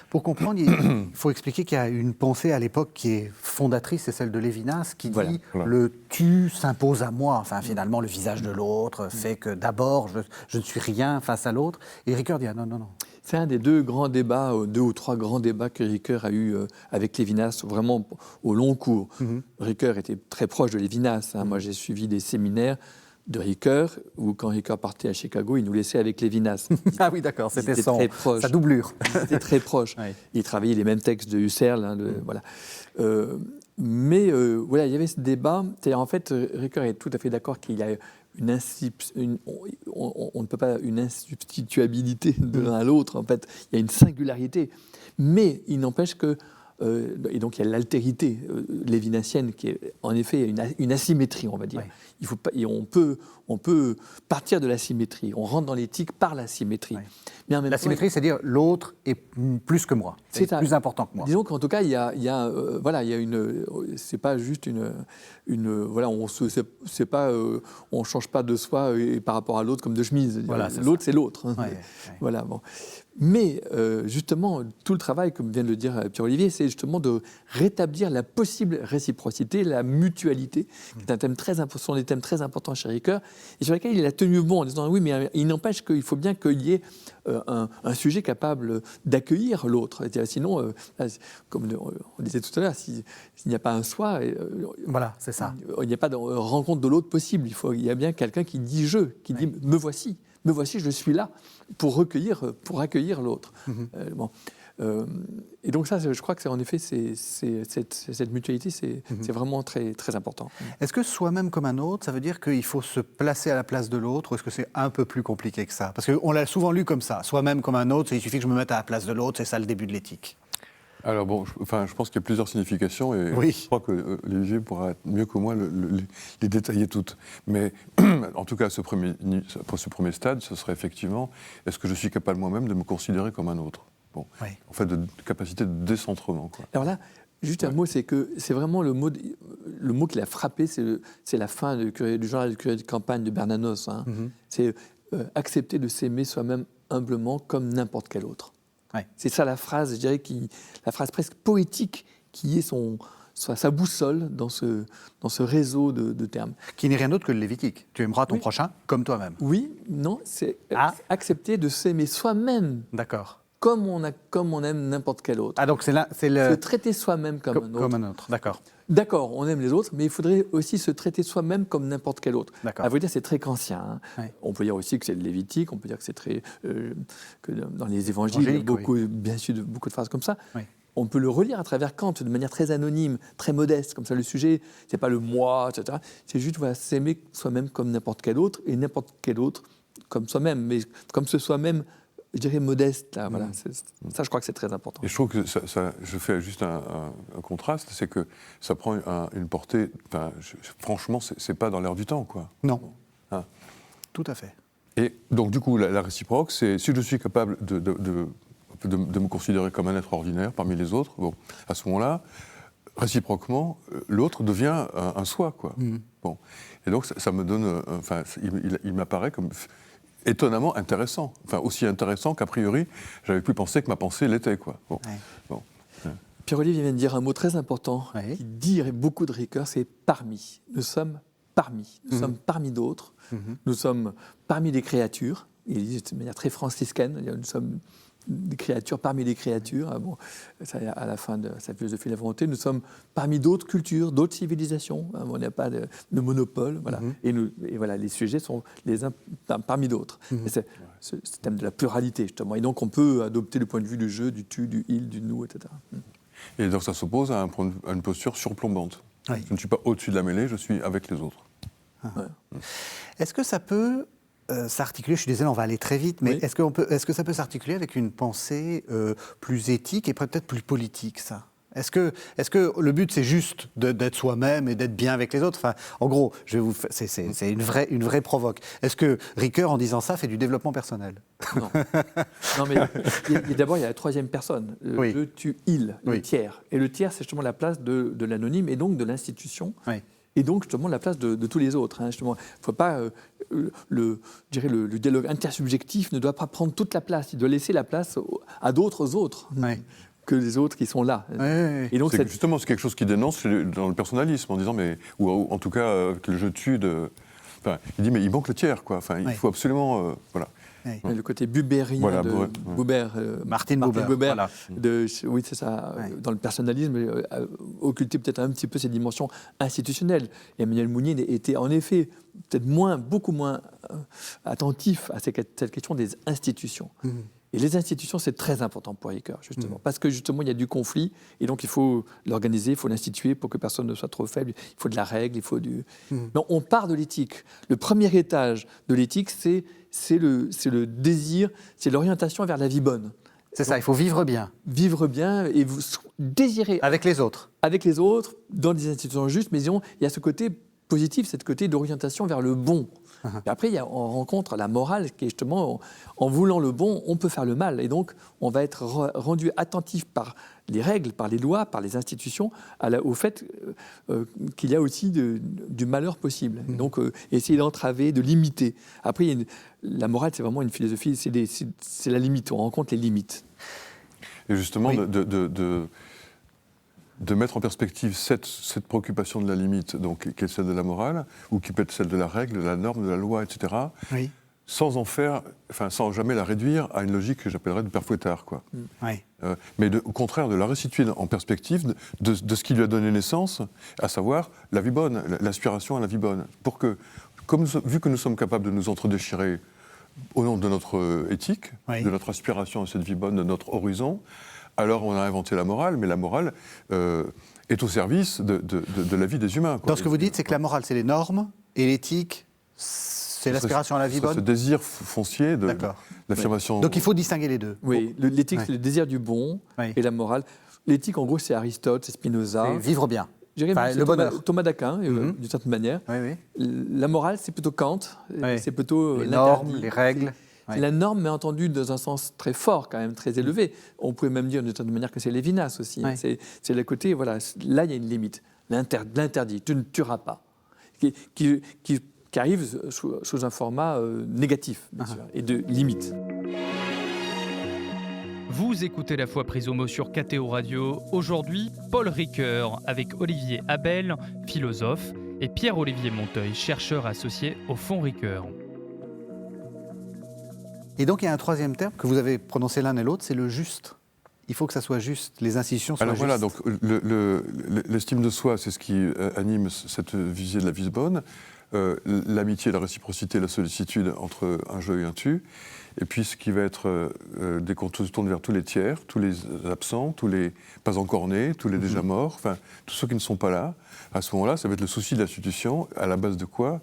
Pour comprendre, il faut expliquer qu'il y a une pensée à l'époque qui est fondatrice, c'est celle de Lévinas, qui dit le tu s'impose à moi. Enfin, finalement, le visage de l'autre fait que d'abord, je ne suis rien face à l'autre. Et Ricoeur dit non. C'est un des deux grands débats, 2 ou 3 grands débats que Ricoeur a eu avec Lévinas, vraiment au long cours. Mm-hmm. Ricoeur était très proche de Lévinas. Hein. Moi, j'ai suivi des séminaires de Ricoeur, où quand Ricoeur partait à Chicago, il nous laissait avec Lévinas. Ah oui, d'accord, c'était sa doublure. C'était très proche. Oui. Il travaillait les mêmes textes de Husserl. Voilà. Mais voilà, il y avait ce débat. C'est-à-dire, en fait, Ricoeur est tout à fait d'accord qu'il y a on ne peut pas une insubstituabilité de l'un à l'autre. En fait, il y a une singularité. Mais il n'empêche que et donc il y a l'altérité lévinassienne qui est en effet une asymétrie, on va dire. Oui. Il faut pas, et on peut partir de la symétrie. On rentre dans l'éthique par la symétrie. Oui. Mais en même La temps, symétrie, c'est dire l'autre est plus que moi, c'est plus important que moi. disons qu'en tout cas, il y a une. C'est pas juste voilà, c'est pas, on change pas de soi par rapport à l'autre comme de chemise. Voilà, l'autre, c'est l'autre. Ouais, ouais. Voilà. Bon. Mais justement, tout le travail, comme vient de le dire Pierre-Olivier, c'est justement de rétablir la possible réciprocité, la mutualité, qui est un thème ce sont des thèmes très importants chez Ricoeur, et sur lesquels il a tenu bon en disant oui, mais il n'empêche qu'il faut bien qu'il y ait un sujet capable d'accueillir l'autre. Sinon, comme on disait tout à l'heure, s'il n'y a pas un soi, Voilà, c'est ça. il n'y a pas de rencontre de l'autre possible. Il y a bien quelqu'un qui dit je, qui dit me voici, je suis là pour accueillir l'autre. Et donc ça, je crois que c'est en effet cette mutualité, c'est vraiment très très important. Est-ce que soi-même comme un autre, ça veut dire qu'il faut se placer à la place de l'autre, ou est-ce que c'est un peu plus compliqué que ça? Parce qu'on l'a souvent lu comme ça, soi-même comme un autre, il suffit que je me mette à la place de l'autre, c'est ça le début de l'éthique. Alors bon, je pense qu'il y a plusieurs significations et Oui. je crois que Olivier pourra mieux que moi les détailler toutes. Mais en tout cas, pour ce premier stade, ce serait effectivement, est-ce que je suis capable moi-même de me considérer comme un autre? Bon, Oui. en fait, de capacité de décentrement, quoi. Alors là, juste un mot, c'est que c'est vraiment le mot qui l'a frappé, c'est la fin du journal du curé de campagne de Bernanos. Hein. C'est accepter de s'aimer soi-même humblement comme n'importe quel autre. Ouais. C'est ça la phrase, je dirais, la phrase presque poétique qui est sa boussole dans ce réseau de termes. Qui n'est rien d'autre que le Lévitique. Tu aimeras ton prochain comme toi-même. Oui, non, c'est accepter de s'aimer soi-même D'accord. comme on aime n'importe quel autre. Ah, donc c'est Se traiter soi-même comme un autre. Comme un autre, d'accord. D'accord, on aime les autres, mais il faudrait aussi se traiter soi-même comme n'importe quel autre. D'accord. À vrai dire, c'est très kantien. Hein. Ouais. On peut dire aussi que c'est le Lévitique, on peut dire que c'est très... que dans les évangiles, il y a bien sûr beaucoup de phrases comme ça. Oui. On peut le relire à travers Kant de manière très anonyme, très modeste, comme ça le sujet, c'est pas le moi, etc. C'est juste s'aimer soi-même comme n'importe quel autre, et n'importe quel autre comme soi-même, mais comme ce soi-même, je dirais modeste. Là, voilà. Ça, je crois que c'est très important. Et je trouve que je fais juste un contraste, c'est que ça prend une portée. Franchement, c'est pas dans l'air du temps, quoi. Non. Hein. Tout à fait. Et donc, du coup, la réciproque, c'est si je suis capable de me considérer comme un être ordinaire parmi les autres, bon, à ce moment-là, réciproquement, l'autre devient un soi, quoi. Bon. Et donc, ça me donne. Il m'apparaît comme étonnamment intéressant. Aussi intéressant qu'a priori, j'avais pu penser que ma pensée l'était, quoi. Bon. Ouais. Bon. Pierre-Olivier vient de dire un mot très important qui dit beaucoup de Ricoeur, c'est parmi. Nous sommes parmi. Nous sommes parmi d'autres. Nous sommes parmi des créatures. Il dit de manière très franciscaine, nous sommes des créatures parmi les créatures. Bon, ça, à la fin de sa philosophie de la volonté, nous sommes parmi d'autres cultures, d'autres civilisations. On n'a pas de monopole. Voilà. Et voilà, les sujets sont les uns parmi d'autres. C'est ce thème de la pluralité, justement. Et donc, on peut adopter le point de vue du je, du tu, du il, du nous, etc. Et donc, ça s'oppose à une posture surplombante. Oui. Je ne suis pas au-dessus de la mêlée, je suis avec les autres. Est-ce que ça peut s'articuler, je suis désolé, on va aller très vite, mais est-ce que ça peut s'articuler avec une pensée plus éthique et peut-être plus politique, ça? Est-ce que le but, c'est juste d'être soi-même et d'être bien avec les autres? Enfin, en gros, c'est une vraie provoque. Est-ce que Ricoeur, en disant ça, fait du développement personnel? Non, mais d'abord, il y a la troisième personne, le tu, il, le tiers. Et le tiers, c'est justement la place de l'anonyme et donc de l'institution. Oui. Et donc, justement, la place de tous les autres. Hein, justement. Il ne faut pas... le dialogue intersubjectif ne doit pas prendre toute la place. Il doit laisser la place à d'autres autres que les autres qui sont là. Et donc, justement, c'est quelque chose qui dénonce dans le personnalisme, en disant, ou en tout cas, que le je tue de... il dit, mais il manque le tiers, quoi. Il faut absolument... voilà. Oui. Le côté bubérien de Martin Buber. Voilà. Oui, c'est ça. Dans le personnalisme, occulter peut-être un petit peu ces dimensions institutionnelles. Et Emmanuel Mounier était en effet peut-être beaucoup moins attentif à cette question des institutions. Et les institutions, c'est très important pour Ricoeur, justement. Parce que, justement, il y a du conflit. Et donc, il faut l'organiser, il faut l'instituer pour que personne ne soit trop faible. Il faut de la règle, il faut du... Mais on part de l'éthique. Le premier étage de l'éthique, c'est le désir, c'est l'orientation vers la vie bonne. C'est ça, il faut vivre bien. Vivre bien et vous désirer... Avec les autres. Avec les autres, dans des institutions justes. Mais disons, il y a ce côté positif, ce côté d'orientation vers le bon. Et après, on rencontre la morale qui est justement, en voulant le bon, on peut faire le mal. Et donc, on va être rendu attentif par les règles, par les lois, par les institutions, au fait qu'il y a aussi du malheur possible. Donc, essayer d'entraver, de limiter. Après, la morale, c'est vraiment une philosophie, c'est la limite, on rencontre les limites. Et justement, de mettre en perspective cette préoccupation de la limite, donc, qui est celle de la morale, ou qui peut être celle de la règle, de la norme, de la loi, etc., sans jamais la réduire à une logique que j'appellerais de père Fouettard, quoi. Mais au contraire, de la restituer en perspective de ce qui lui a donné naissance, à savoir la vie bonne, l'aspiration à la vie bonne. Pour que, vu que nous sommes capables de nous entredéchirer au nom de notre éthique, de notre aspiration à cette vie bonne, de notre horizon, alors on a inventé la morale, mais la morale est au service de la vie des humains, quoi. Donc ce que vous dites, c'est que la morale, c'est les normes, et l'éthique, c'est l'aspiration à la vie bonne. Ce désir foncier de l'affirmation. Donc il faut distinguer les deux. Oui, l'éthique, c'est le désir du bon, et la morale. L'éthique, en gros, c'est Aristote, c'est Spinoza. C'est vivre bien. C'est le bonheur. Thomas d'Aquin, d'une certaine manière. La morale, c'est plutôt Kant, c'est plutôt les normes, les règles. La norme, mais entendue dans un sens très fort, quand même, très élevé. On pourrait même dire d'une certaine manière que c'est Lévinas aussi. C'est le côté, voilà, là, il y a une limite. L'interdit, tu ne tueras pas. Qui arrive sous un format négatif, bien sûr, et de limite. Vous écoutez La Foi prise au mot sur KTO Radio. Aujourd'hui, Paul Ricoeur avec Olivier Abel, philosophe, et Pierre-Olivier Monteuil, chercheur associé au Fonds Ricoeur. Et donc il y a un troisième terme que vous avez prononcé l'un et l'autre, c'est le juste. Il faut que ça soit juste, les institutions soient justes. Alors voilà, donc l'estime de soi, c'est ce qui anime cette visée de la vie bonne. L'amitié, la réciprocité, la sollicitude entre un je et un tu. Et puis ce qui va être dès qu'on se tourne vers tous les tiers, tous les absents, tous les pas encore nés, tous les déjà morts, enfin tous ceux qui ne sont pas là, à ce moment-là, ça va être le souci de l'institution, à la base de quoi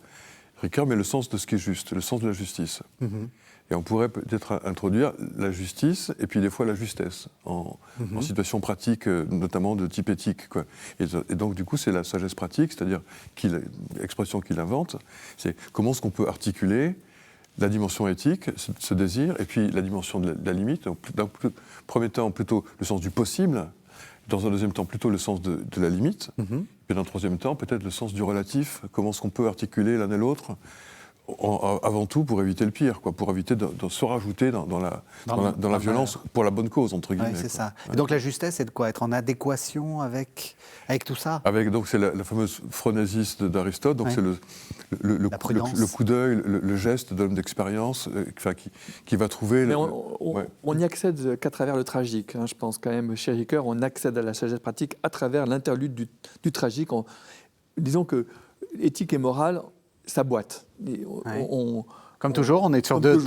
Ricoeur met le sens de ce qui est juste, le sens de la justice. Et on pourrait peut-être introduire la justice et puis des fois la justesse en situation pratique, notamment de type éthique, quoi. Et donc du coup c'est la sagesse pratique, c'est-à-dire l'expression qu'il invente, c'est comment est-ce qu'on peut articuler la dimension éthique, ce désir, et puis la dimension de la limite. Donc, dans le premier temps plutôt le sens du possible, dans un deuxième temps plutôt le sens de la limite, et dans un troisième temps peut-être le sens du relatif, comment est-ce qu'on peut articuler l'un et l'autre avant tout pour éviter le pire, quoi, pour éviter de se rajouter dans la violence pour la bonne cause, entre guillemets. C'est ça. Et donc la justesse, c'est de quoi? Être en adéquation avec tout ça? Donc c'est la fameuse phronésis d'Aristote, donc c'est le coup d'œil, le geste d'homme d'expérience qui va trouver... Mais on n'y accède qu'à travers le tragique, je pense quand même. Chez Ricoeur, on accède à la sagesse pratique à travers l'interlude du tragique. Disons que éthique et morale s'aboîtent. Comme toujours, on est sur deux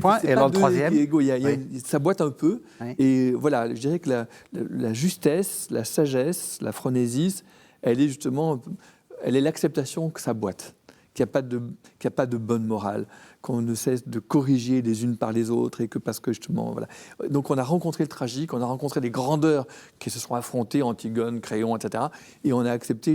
points, et alors le troisième ça boite un peu, et voilà, je dirais que la justesse, la sagesse, la phronésis, elle est l'acceptation que ça boite, qu'il n'y a pas de bonne morale, qu'on ne cesse de corriger les unes par les autres, et que parce que justement, voilà. Donc on a rencontré le tragique, on a rencontré des grandeurs qui se sont affrontées, Antigone, Créon, etc. Et on a accepté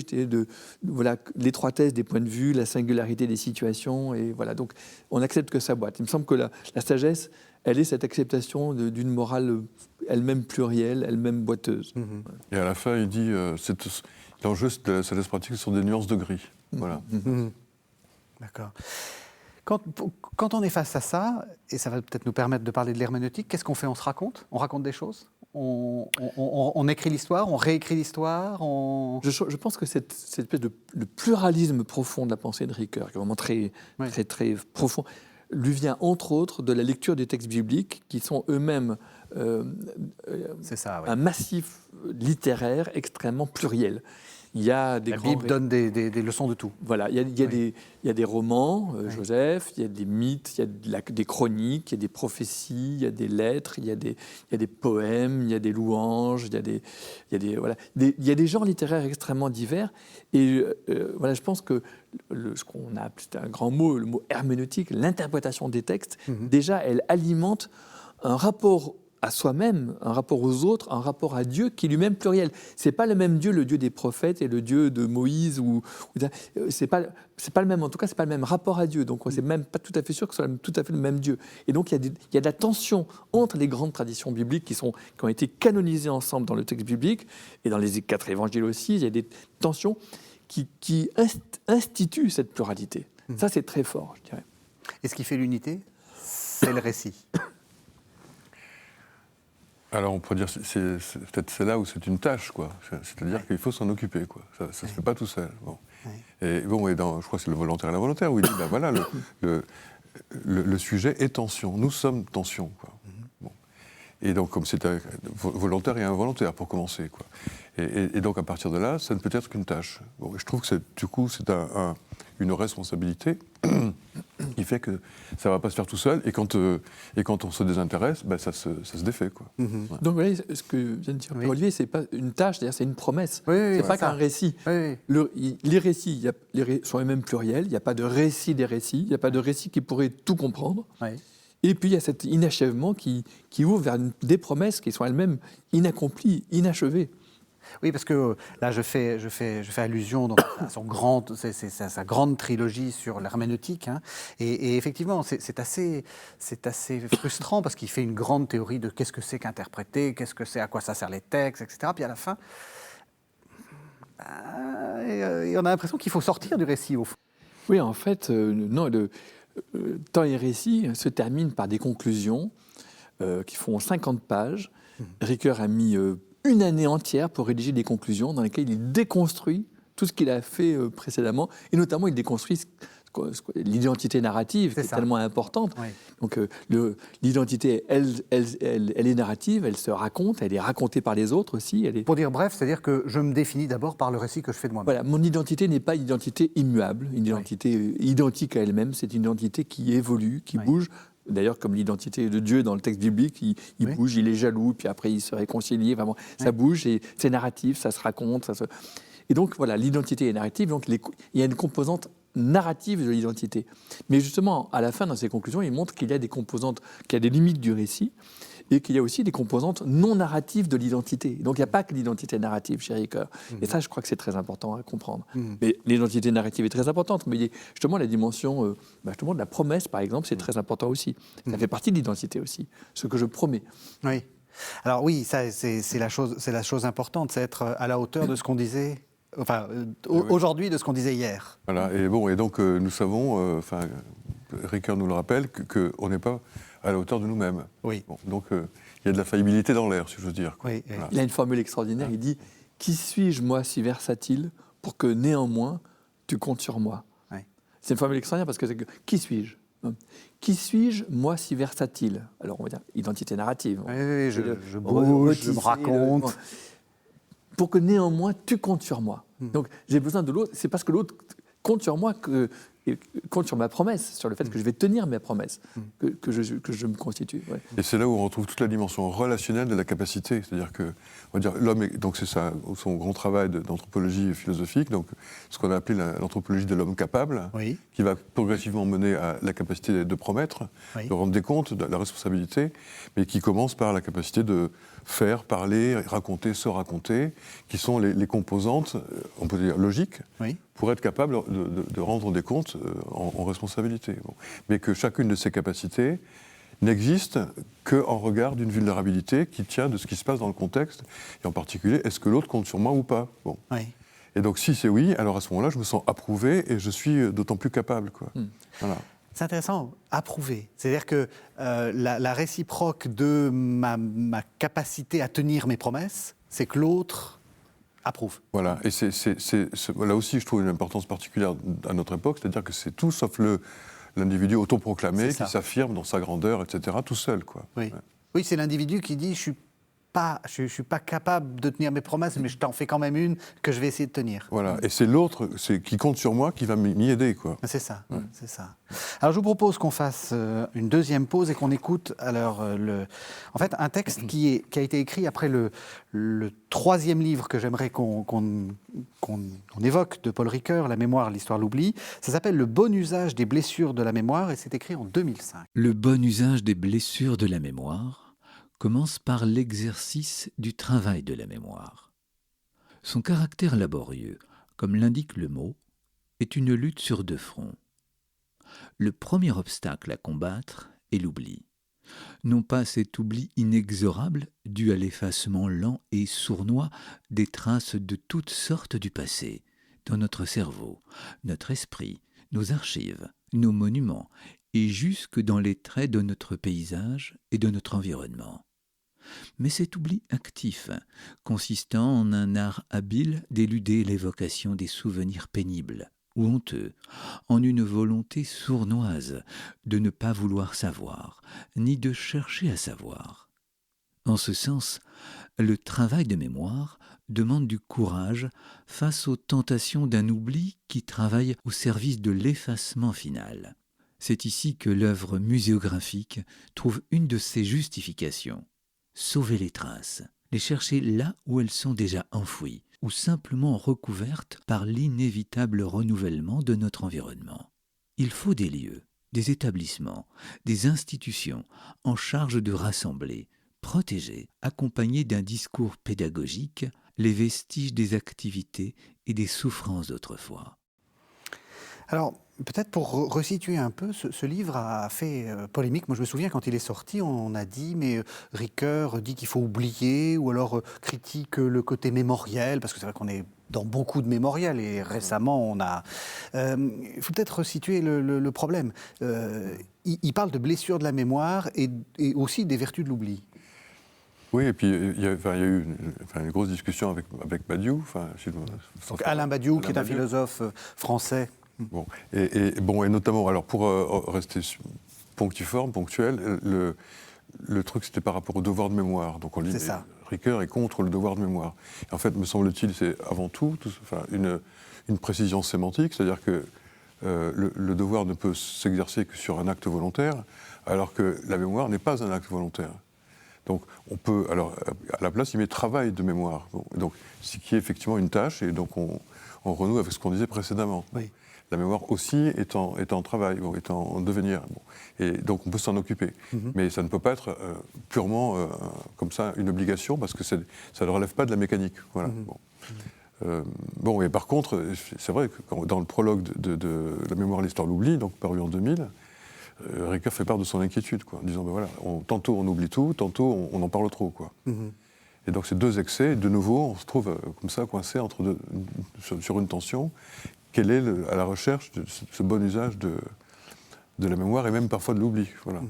l'étroitesse des points de vue, la singularité des situations, et voilà. Donc on accepte que ça boite. Il me semble que la sagesse, elle est cette acceptation d'une morale elle-même plurielle, elle-même boiteuse. Et à la fin, il dit, l'enjeu de la sagesse pratique, ce sont des nuances de gris. Voilà. D'accord. Quand on est face à ça, et ça va peut-être nous permettre de parler de l'herméneutique, qu'est-ce qu'on fait? On se raconte? On raconte des choses? On écrit l'histoire? On réécrit l'histoire? Je pense que cette espèce de pluralisme profond de la pensée de Ricoeur, qui est vraiment très, très, très profond, lui vient entre autres de la lecture des textes bibliques, qui sont eux-mêmes un massif littéraire extrêmement pluriel. Il y a des La grands Bible donne des leçons de tout. Voilà, il y a des romans, Joseph, il y a des mythes, il y a des chroniques, il y a des prophéties, il y a des lettres, il y a des poèmes, il y a des louanges, il y a des genres littéraires extrêmement divers. Et voilà, je pense que ce qu'on a, c'est un grand mot, le mot herméneutique, l'interprétation des textes, déjà, elle alimente un rapport à soi-même, un rapport aux autres, un rapport à Dieu qui est lui-même pluriel. C'est pas le même Dieu, le Dieu des prophètes et le Dieu de Moïse c'est pas le même. En tout cas, c'est pas le même rapport à Dieu. Donc, c'est même pas tout à fait sûr que ce soit tout à fait le même Dieu. Et donc, il y a de la tension entre les grandes traditions bibliques qui ont été canonisées ensemble dans le texte biblique et dans les 4 évangiles aussi. Il y a des tensions qui instituent cette pluralité. Ça, c'est très fort, je dirais. Et ce qui fait l'unité, c'est le récit. Alors on pourrait dire peut-être c'est là où c'est une tâche, quoi. C'est-à-dire qu'il faut s'en occuper, quoi. Ça ne se fait pas tout seul. Bon. Et bon, je crois que c'est le volontaire et l'involontaire où il dit ben voilà, le sujet est tension. Nous sommes tension, quoi. Bon. Et donc comme c'est un volontaire et involontaire pour commencer, quoi. Et donc à partir de là, ça ne peut être qu'une tâche. Bon, et je trouve que du coup c'est une responsabilité qui fait que ça ne va pas se faire tout seul, et quand on se désintéresse, ben ça se défait, quoi. Ouais. Donc, vous voyez, ce que vient de dire Olivier, ce n'est pas une tâche, c'est une promesse. Oui, c'est pas qu'un récit. Oui. Les récits sont eux-mêmes pluriels, il n'y a pas de récit des récits, il n'y a pas de récit qui pourrait tout comprendre. Oui. Et puis, il y a cet inachèvement qui ouvre vers des promesses qui sont elles-mêmes inaccomplies, inachevées. Oui, parce que là, je fais allusion donc, à sa grande trilogie sur l'herméneutique. Hein, et effectivement, c'est assez frustrant parce qu'il fait une grande théorie de qu'est-ce que c'est qu'interpréter, qu'est-ce que c'est, à quoi ça sert les textes, etc. Puis à la fin, on a l'impression qu'il faut sortir du récit, au fond. Oui, en fait, non, Temps et récit se terminent par des conclusions qui font 50 pages. Ricoeur a mis une année entière pour rédiger des conclusions dans lesquelles il déconstruit tout ce qu'il a fait précédemment, et notamment il déconstruit l'identité narrative qui est tellement importante. Oui. Donc l'identité, elle est narrative, elle se raconte, elle est racontée par les autres aussi. Pour dire bref, c'est-à-dire que je me définis d'abord par le récit que je fais de moi-même. Voilà, mon identité n'est pas une identité immuable, une identité identique à elle-même, c'est une identité qui évolue, qui bouge. D'ailleurs, comme l'identité de Dieu dans le texte biblique, il bouge, il est jaloux, puis après il se réconcilie. Vraiment, ça bouge, et c'est narratif, ça se raconte. Et donc voilà, l'identité est narrative, donc il y a une composante narrative de l'identité. Mais justement, à la fin, dans ses conclusions, il montre qu'il y a des composantes, qu'il y a des limites du récit, et qu'il y a aussi des composantes non narratives de l'identité. Donc il n'y a pas que l'identité narrative chez Ricoeur. Et ça, je crois que c'est très important à comprendre. Mais l'identité narrative est très importante, mais justement la dimension justement de la promesse, par exemple, c'est très important aussi. Ça fait partie de l'identité aussi, ce que je promets. Oui. Alors oui, ça, c'est la chose importante, c'est être à la hauteur de ce qu'on disait. Enfin, aujourd'hui, de ce qu'on disait hier. Voilà, et donc nous savons, Ricoeur nous le rappelle, qu'on n'est pas à la hauteur de nous-mêmes. Oui. Bon, donc il y a de la faillibilité dans l'air, si j'ose dire. Oui, voilà. Il a une formule extraordinaire, il dit « Qui suis-je, moi, si versatile, pour que néanmoins tu comptes sur moi ?» C'est une formule extraordinaire parce que c'est que « Qui suis-je » Qui suis-je, moi, si versatile ? Alors, on va dire identité narrative. Oui, je bouge, je me raconte. Pour que néanmoins, tu comptes sur moi. Donc, j'ai besoin de l'autre. C'est parce que l'autre compte sur moi, compte sur ma promesse, sur le fait que je vais tenir mes promesses, que je me constitue. Ouais. Et c'est là où on retrouve toute la dimension relationnelle de la capacité. C'est-à-dire que, on va dire, l'homme, donc c'est ça, son grand travail d'anthropologie philosophique, donc ce qu'on a appelé l'anthropologie de l'homme capable, qui va progressivement mener à la capacité de promettre, de rendre des comptes, de la responsabilité, mais qui commence par la capacité de faire, parler, raconter, se raconter, qui sont les composantes, on peut dire logiques, pour être capable de rendre des comptes en responsabilité. Bon. Mais que chacune de ces capacités n'existe qu'en regard d'une vulnérabilité qui tient de ce qui se passe dans le contexte, et en particulier, est-ce que l'autre compte sur moi ou pas ? Bon. Et donc si c'est oui, alors à ce moment-là, je me sens approuvé et je suis d'autant plus capable, quoi. Voilà. C'est intéressant, approuvé. C'est-à-dire que la réciproque de ma capacité à tenir mes promesses, c'est que l'autre approuve. Voilà, et là aussi, je trouve une importance particulière à notre époque, c'est-à-dire que c'est tout sauf l'individu autoproclamé qui s'affirme dans sa grandeur, etc., tout seul, quoi. Oui, c'est l'individu qui dit « je suis je suis pas capable de tenir mes promesses, mais je t'en fais quand même une que je vais essayer de tenir. Voilà, et c'est l'autre qui compte sur moi qui va m'y aider, quoi. C'est ça, c'est ça. Alors je vous propose qu'on fasse une deuxième pause et qu'on écoute alors en fait un texte qui a été écrit après le troisième livre que j'aimerais qu'on évoque de Paul Ricoeur, La mémoire, l'histoire, l'oubli. Ça s'appelle Le bon usage des blessures de la mémoire et c'est écrit en 2005. Le bon usage des blessures de la mémoire commence par l'exercice du travail de la mémoire. Son caractère laborieux, comme l'indique le mot, est une lutte sur deux fronts. Le premier obstacle à combattre est l'oubli. Non pas cet oubli inexorable dû à l'effacement lent et sournois des traces de toutes sortes du passé, dans notre cerveau, notre esprit, nos archives, nos monuments, et jusque dans les traits de notre paysage et de notre environnement. Mais cet oubli actif, consistant en un art habile d'éluder l'évocation des souvenirs pénibles ou honteux, en une volonté sournoise de ne pas vouloir savoir, ni de chercher à savoir. En ce sens, le travail de mémoire demande du courage face aux tentations d'un oubli qui travaille au service de l'effacement final. C'est ici que l'œuvre muséographique trouve une de ses justifications. Sauver les traces, les chercher là où elles sont déjà enfouies ou simplement recouvertes par l'inévitable renouvellement de notre environnement. Il faut des lieux, des établissements, des institutions en charge de rassembler, protéger, accompagner d'un discours pédagogique les vestiges des activités et des souffrances d'autrefois. Alors, peut-être pour resituer un peu, ce livre a fait polémique. Moi, je me souviens, quand il est sorti, on a dit, mais Ricoeur dit qu'il faut oublier, ou alors critique le côté mémoriel, parce que c'est vrai qu'on est dans beaucoup de mémoriels, et récemment, on a... Il faut peut-être resituer le problème. Il parle de blessures de la mémoire et aussi des vertus de l'oubli. Oui, et puis il y a eu une grosse discussion avec Badiou. Donc Alain Badiou, qui est un philosophe français. Bon, et notamment, alors pour rester ponctuel, le truc c'était par rapport au devoir de mémoire. Donc on dit Ricoeur est contre le devoir de mémoire. Et en fait, me semble-t-il, c'est avant tout une précision sémantique, c'est-à-dire que le devoir ne peut s'exercer que sur un acte volontaire, alors que la mémoire n'est pas un acte volontaire. Donc on peut, alors à la place, il met travail de mémoire. Bon, donc ce qui est effectivement une tâche, et donc on renoue avec ce qu'on disait précédemment. Oui. La mémoire aussi est en travail, est en devenir. Bon. Et donc on peut s'en occuper. Mais ça ne peut pas être purement comme ça une obligation, parce que ça ne relève pas de la mécanique. Voilà. Et par contre, c'est vrai que dans le prologue de La mémoire, l'histoire, l'oubli, donc paru en 2000, Ricoeur fait part de son inquiétude, quoi, en disant tantôt on oublie tout, tantôt on en parle trop, quoi. Et donc ces deux excès, de nouveau, on se trouve comme ça coincé sur une tension. Quel est à la recherche de ce bon usage de la mémoire et même parfois de l'oubli, voilà.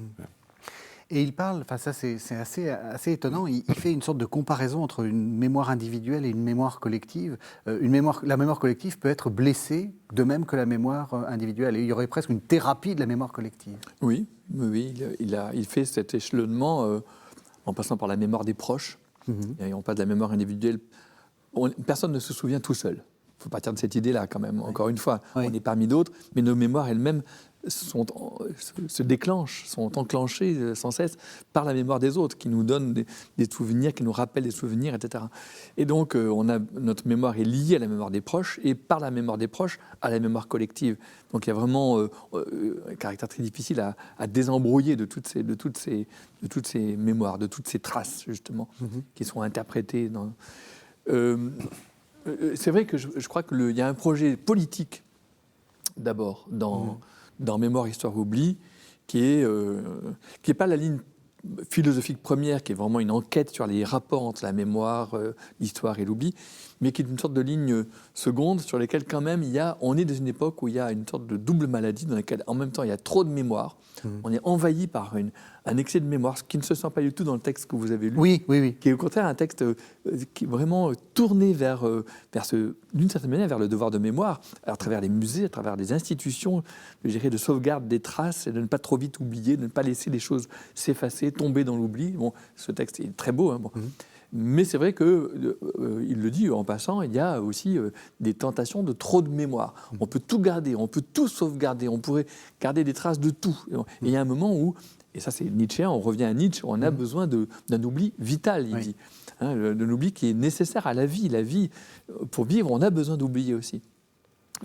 Et il parle, ça c'est assez étonnant, il fait une sorte de comparaison entre une mémoire individuelle et une mémoire collective. La mémoire collective peut être blessée de même que la mémoire individuelle. Et il y aurait presque une thérapie de la mémoire collective. Oui, il fait cet échelonnement en passant par la mémoire des proches. Et on parle de la mémoire individuelle. Personne ne se souvient tout seul. Il faut partir de cette idée-là quand même. Encore une fois, on est parmi d'autres, mais nos mémoires elles-mêmes se déclenchent, sont enclenchées sans cesse par la mémoire des autres, qui nous donnent des souvenirs, qui nous rappellent des souvenirs, etc. Et donc, notre mémoire est liée à la mémoire des proches, et par la mémoire des proches, à la mémoire collective. Donc, il y a vraiment un caractère très difficile à désembrouiller de toutes ces mémoires, de toutes ces traces, justement, qui sont interprétées dans... c'est vrai que je crois qu'il y a un projet politique, d'abord, dans Mémoire, Histoire, Oubli, qui est pas la ligne philosophique première, qui est vraiment une enquête sur les rapports entre la mémoire, l'histoire et l'oubli, mais qui est une sorte de ligne seconde sur laquelle, quand même, on est dans une époque où il y a une sorte de double maladie, dans laquelle, en même temps, il y a trop de mémoire. On est envahi par un excès de mémoire, ce qui ne se sent pas du tout dans le texte que vous avez lu. Oui, oui, oui. Qui est au contraire un texte qui est vraiment tourné d'une certaine manière, vers le devoir de mémoire, à travers les musées, à travers les institutions, je dirais, de sauvegarde des traces, et de ne pas trop vite oublier, de ne pas laisser les choses s'effacer, tomber dans l'oubli. Bon, ce texte est très beau, hein, bon. Mais c'est vrai qu'il le dit en passant, il y a aussi des tentations de trop de mémoire. On peut tout garder, on peut tout sauvegarder, on pourrait garder des traces de tout. Et il y a un moment où, et ça c'est Nietzschéen, on revient à Nietzsche, on a besoin d'un oubli vital, il dit. Hein, d'un oubli qui est nécessaire à la vie. La vie, pour vivre, on a besoin d'oublier aussi.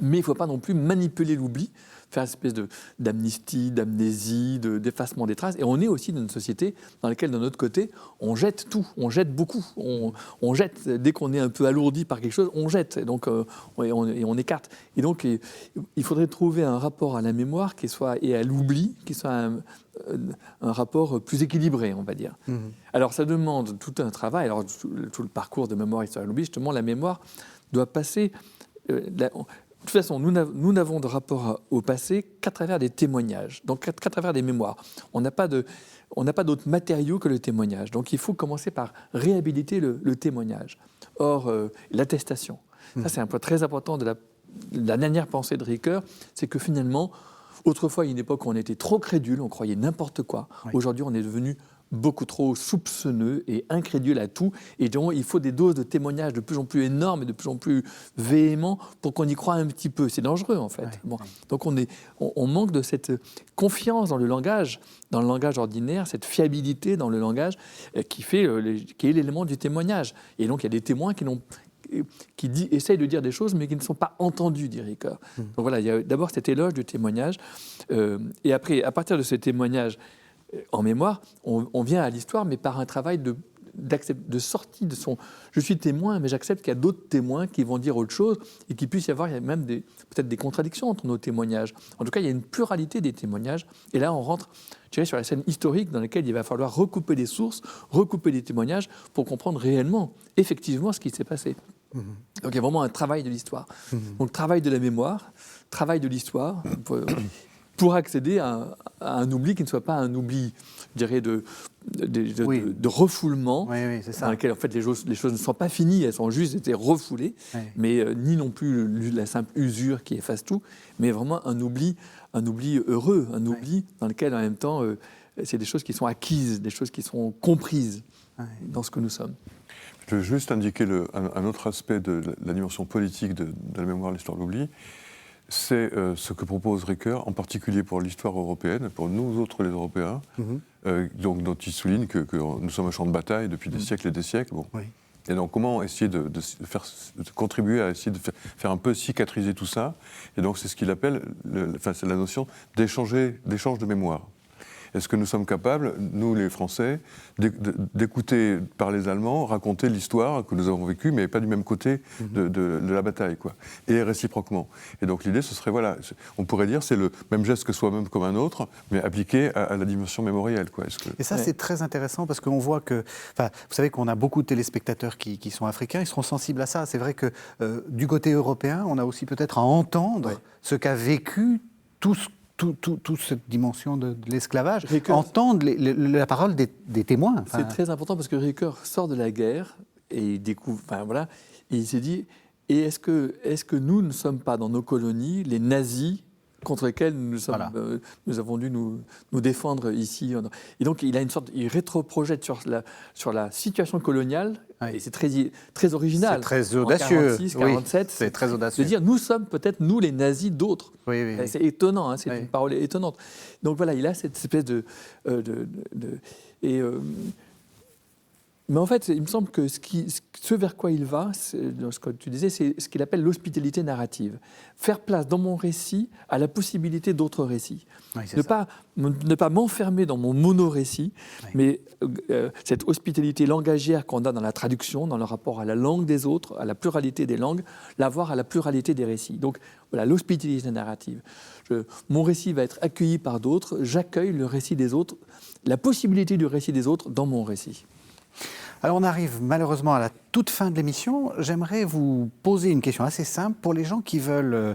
Mais il ne faut pas non plus manipuler l'oubli, faire une espèce d'amnistie, d'amnésie, d'effacement des traces. Et on est aussi dans une société dans laquelle, de notre côté, on jette tout, on jette beaucoup. On jette, dès qu'on est un peu alourdi par quelque chose, on jette, et donc, on écarte. Et donc, il faudrait trouver un rapport à la mémoire et à l'oubli qui soit un rapport plus équilibré, on va dire. Alors, ça demande tout un travail. Alors, tout le parcours de mémoire, histoire et l'oubli, justement, la mémoire doit passer... De toute façon, nous n'avons de rapport au passé qu'à travers des témoignages, donc qu'à travers des mémoires. On n'a pas d'autres matériaux que le témoignage. Donc il faut commencer par réhabiliter le témoignage. Or, l'attestation, ça c'est un point très important de la dernière pensée de Ricoeur, c'est que finalement, autrefois, à une époque où on était trop crédule, on croyait n'importe quoi. Oui. Aujourd'hui, on est devenu beaucoup trop soupçonneux et incrédule à tout. Et donc, il faut des doses de témoignages de plus en plus énormes et de plus en plus véhéments pour qu'on y croie un petit peu. C'est dangereux, en fait. Ouais. Bon. Donc, on manque de cette confiance dans le langage ordinaire, cette fiabilité dans le langage qui est l'élément du témoignage. Et donc, il y a des témoins qui essayent de dire des choses, mais qui ne sont pas entendus, dit Ricoeur. Donc voilà, il y a d'abord cet éloge du témoignage. Et après, à partir de ce témoignage, en mémoire, on vient à l'histoire, mais par un travail de sortie de son... Je suis témoin, mais j'accepte qu'il y a d'autres témoins qui vont dire autre chose et qu'il puisse y avoir même peut-être des contradictions entre nos témoignages. En tout cas, il y a une pluralité des témoignages. Et là, on rentre, je dirais, sur la scène historique dans laquelle il va falloir recouper des sources, recouper des témoignages pour comprendre réellement, effectivement, ce qui s'est passé. Donc, il y a vraiment un travail de l'histoire. Donc, travail de la mémoire, travail de l'histoire... pour accéder à un oubli qui ne soit pas un oubli, je dirais, de refoulement, oui, c'est ça. Dans lequel en fait, les choses ne sont pas finies, elles sont juste été refoulées, mais ni non plus la simple usure qui efface tout, mais vraiment un oubli heureux, un oubli dans lequel en même temps, c'est des choses qui sont acquises, des choses qui sont comprises dans ce que nous sommes. Je veux juste indiquer un autre aspect de la dimension politique de la mémoire, l'histoire de l'oubli. C'est ce que propose Ricoeur, en particulier pour l'histoire européenne, pour nous autres les Européens, donc, dont il souligne que nous sommes un champ de bataille depuis des siècles et des siècles. Bon. Oui. Et donc comment essayer de contribuer à essayer de faire un peu cicatriser tout ça. Et donc c'est ce qu'il appelle, c'est la notion d'échange de mémoire. Est-ce que nous sommes capables, nous les Français, d'écouter par les Allemands raconter l'histoire que nous avons vécue, mais pas du même côté de la bataille, quoi. Et réciproquement. Et donc l'idée, ce serait, voilà, on pourrait dire, c'est le même geste que soi-même comme un autre, mais appliqué à la dimension mémorielle, quoi. Et ça, c'est très intéressant parce qu'on voit que, vous savez qu'on a beaucoup de téléspectateurs qui sont africains, ils seront sensibles à ça. C'est vrai que du côté européen, on a aussi peut-être à entendre ce qu'a vécu toute cette dimension de l'esclavage, entendre la parole des témoins. C'est très important parce que Ricoeur sort de la guerre et il découvre, et il s'est dit, est-ce que nous ne sommes pas dans nos colonies les nazis contre lesquels nous avons dû nous défendre ici. Et donc il rétro-projette sur la situation coloniale, et c'est très original. C'est très audacieux. 46, 47, c'est très audacieux. De dire, nous sommes peut-être, nous, les nazis d'autres. Oui. C'est étonnant, c'est une parole étonnante. Donc voilà, il a cette espèce mais en fait, il me semble que ce vers quoi il va, ce que tu disais, c'est ce qu'il appelle l'hospitalité narrative. Faire place dans mon récit à la possibilité d'autres récits. Oui, ne pas m'enfermer dans mon mono-récit, mais cette hospitalité langagière qu'on a dans la traduction, dans le rapport à la langue des autres, à la pluralité des langues, l'avoir à la pluralité des récits. Donc voilà, l'hospitalité narrative. Mon récit va être accueilli par d'autres, j'accueille le récit des autres, la possibilité du récit des autres dans mon récit. Alors on arrive malheureusement à la toute fin de l'émission. J'aimerais vous poser une question assez simple pour les gens qui veulent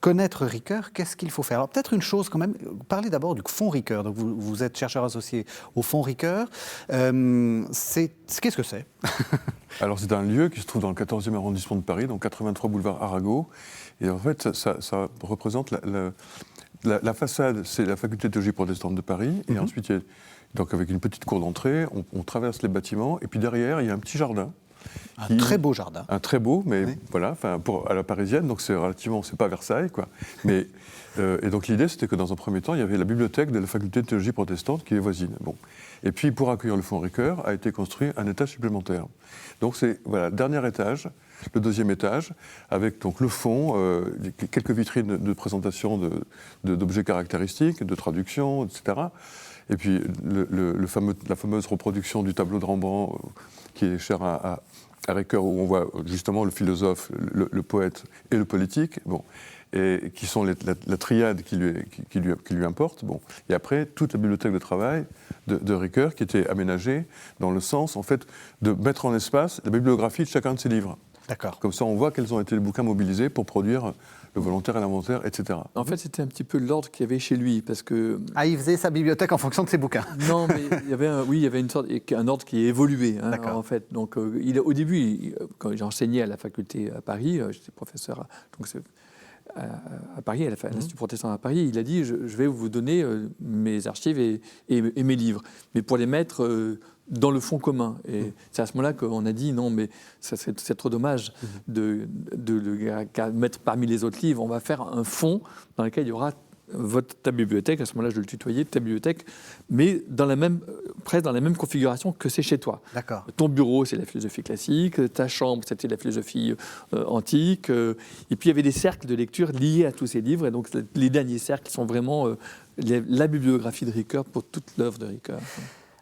connaître Ricoeur. Qu'est-ce qu'il faut faire? Alors peut-être une chose quand même, parlez d'abord du fonds Ricoeur. Donc vous êtes chercheur associé au fonds Ricoeur. Qu'est-ce que c'est? Alors c'est un lieu qui se trouve dans le 14e arrondissement de Paris, donc 83 boulevard Arago. Et en fait, ça représente la façade, c'est la faculté de théologie protestante de Paris. Et ensuite, donc avec une petite cour d'entrée, on traverse les bâtiments. Et puis derrière, il y a un petit jardin. Un très beau jardin. Un très beau, mais oui. voilà, à la parisienne, donc c'est pas Versailles, quoi. Mais, et donc l'idée, c'était que dans un premier temps, il y avait la bibliothèque de la faculté de théologie protestante qui est voisine. Bon. Et puis, pour accueillir le fonds Ricoeur, a été construit un étage supplémentaire. Donc c'est, voilà, le dernier étage, le deuxième étage, avec donc le fond, quelques vitrines de présentation d'objets caractéristiques, de traduction, etc. Et puis la fameuse reproduction du tableau de Rembrandt, qui est cher à Ricoeur, où on voit justement le philosophe, le poète et le politique, bon, et qui sont la triade qui lui importe. Bon. Et après, toute la bibliothèque de travail de Ricoeur, qui était aménagée dans le sens, en fait, de mettre en espace la bibliographie de chacun de ses livres. D'accord. Comme ça, on voit quels ont été les bouquins mobilisés pour produire le volontaire et l'inventaire, etc. En fait, c'était un petit peu l'ordre qu'il y avait chez lui, parce que... Ah, il faisait sa bibliothèque en fonction de ses bouquins. Non, mais il y avait un ordre qui est évolué, hein, D'accord. en fait. Donc, au début, quand j'enseignais à la faculté à Paris, j'étais professeur à Paris, à l'Institut protestant à Paris, il a dit, je vais vous donner mes archives et mes livres, mais pour les mettre... dans le fond commun. Et c'est à ce moment-là qu'on a dit non, mais c'est trop dommage de le mettre parmi les autres livres. On va faire un fond dans lequel il y aura ta bibliothèque. À ce moment-là, je le tutoyais, ta bibliothèque, mais presque dans la même configuration que c'est chez toi. D'accord. Ton bureau, c'est la philosophie classique. Ta chambre, c'était la philosophie antique. Et puis, il y avait des cercles de lecture liés à tous ces livres. Et donc, les derniers cercles sont vraiment la bibliographie de Ricoeur pour toute l'œuvre de Ricoeur.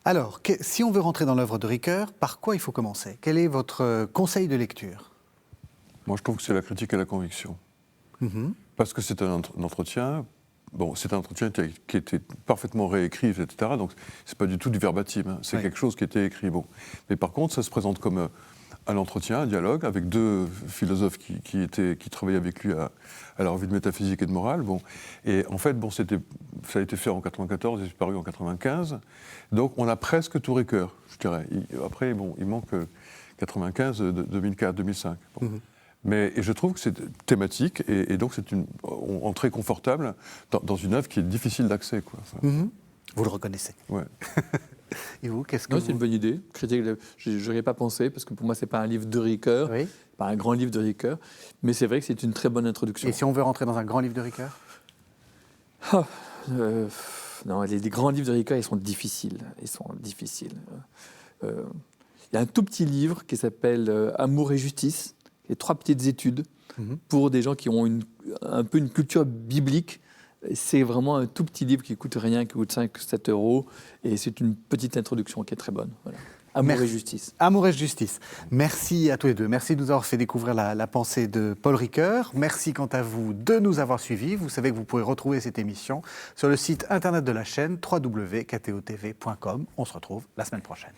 Alors, si on veut rentrer dans l'œuvre de Ricoeur, par quoi il faut commencer? Quel est votre conseil de lecture? Moi, je trouve que c'est la critique et la conviction. Parce que c'est un entretien. Bon, c'est un entretien qui était parfaitement réécrit, etc. Donc, c'est pas du tout du verbatim. Hein. C'est quelque chose qui était écrit. Bon. Mais par contre, ça se présente comme un entretien, un dialogue avec deux philosophes qui travaillaient avec lui à la revue de métaphysique et de morale. Bon. Et en fait, ça a été fait en 94 et c'est paru en 95. Donc, on a presque tout Ricoeur, je dirais. Après, il manque 95, 2004, 2005. Bon. Mais je trouve que c'est thématique et donc c'est une entrée confortable dans une œuvre qui est difficile d'accès, quoi. Enfin, Vous le reconnaissez. ouais. Et vous, qu'est-ce que Non, c'est une bonne idée. Je n'y ai pas pensé, parce que pour moi, ce n'est pas un livre de Ricoeur, Oui. pas un grand livre de Ricoeur, mais c'est vrai que c'est une très bonne introduction. Et si on veut rentrer dans un grand livre de Ricoeur? Non, les grands livres de Ricoeur, ils sont difficiles. Il y a un tout petit livre qui s'appelle Amour et justice, et 3 petites études pour des gens qui ont un peu une culture biblique. C'est vraiment un tout petit livre qui coûte rien, qui coûte 5-7 €, et c'est une petite introduction qui est très bonne. Voilà. Amour et justice. Amour et justice. Merci à tous les deux. Merci de nous avoir fait découvrir la pensée de Paul Ricoeur. Merci quant à vous de nous avoir suivis. Vous savez que vous pouvez retrouver cette émission sur le site internet de la chaîne www.ktotv.com. On se retrouve la semaine prochaine.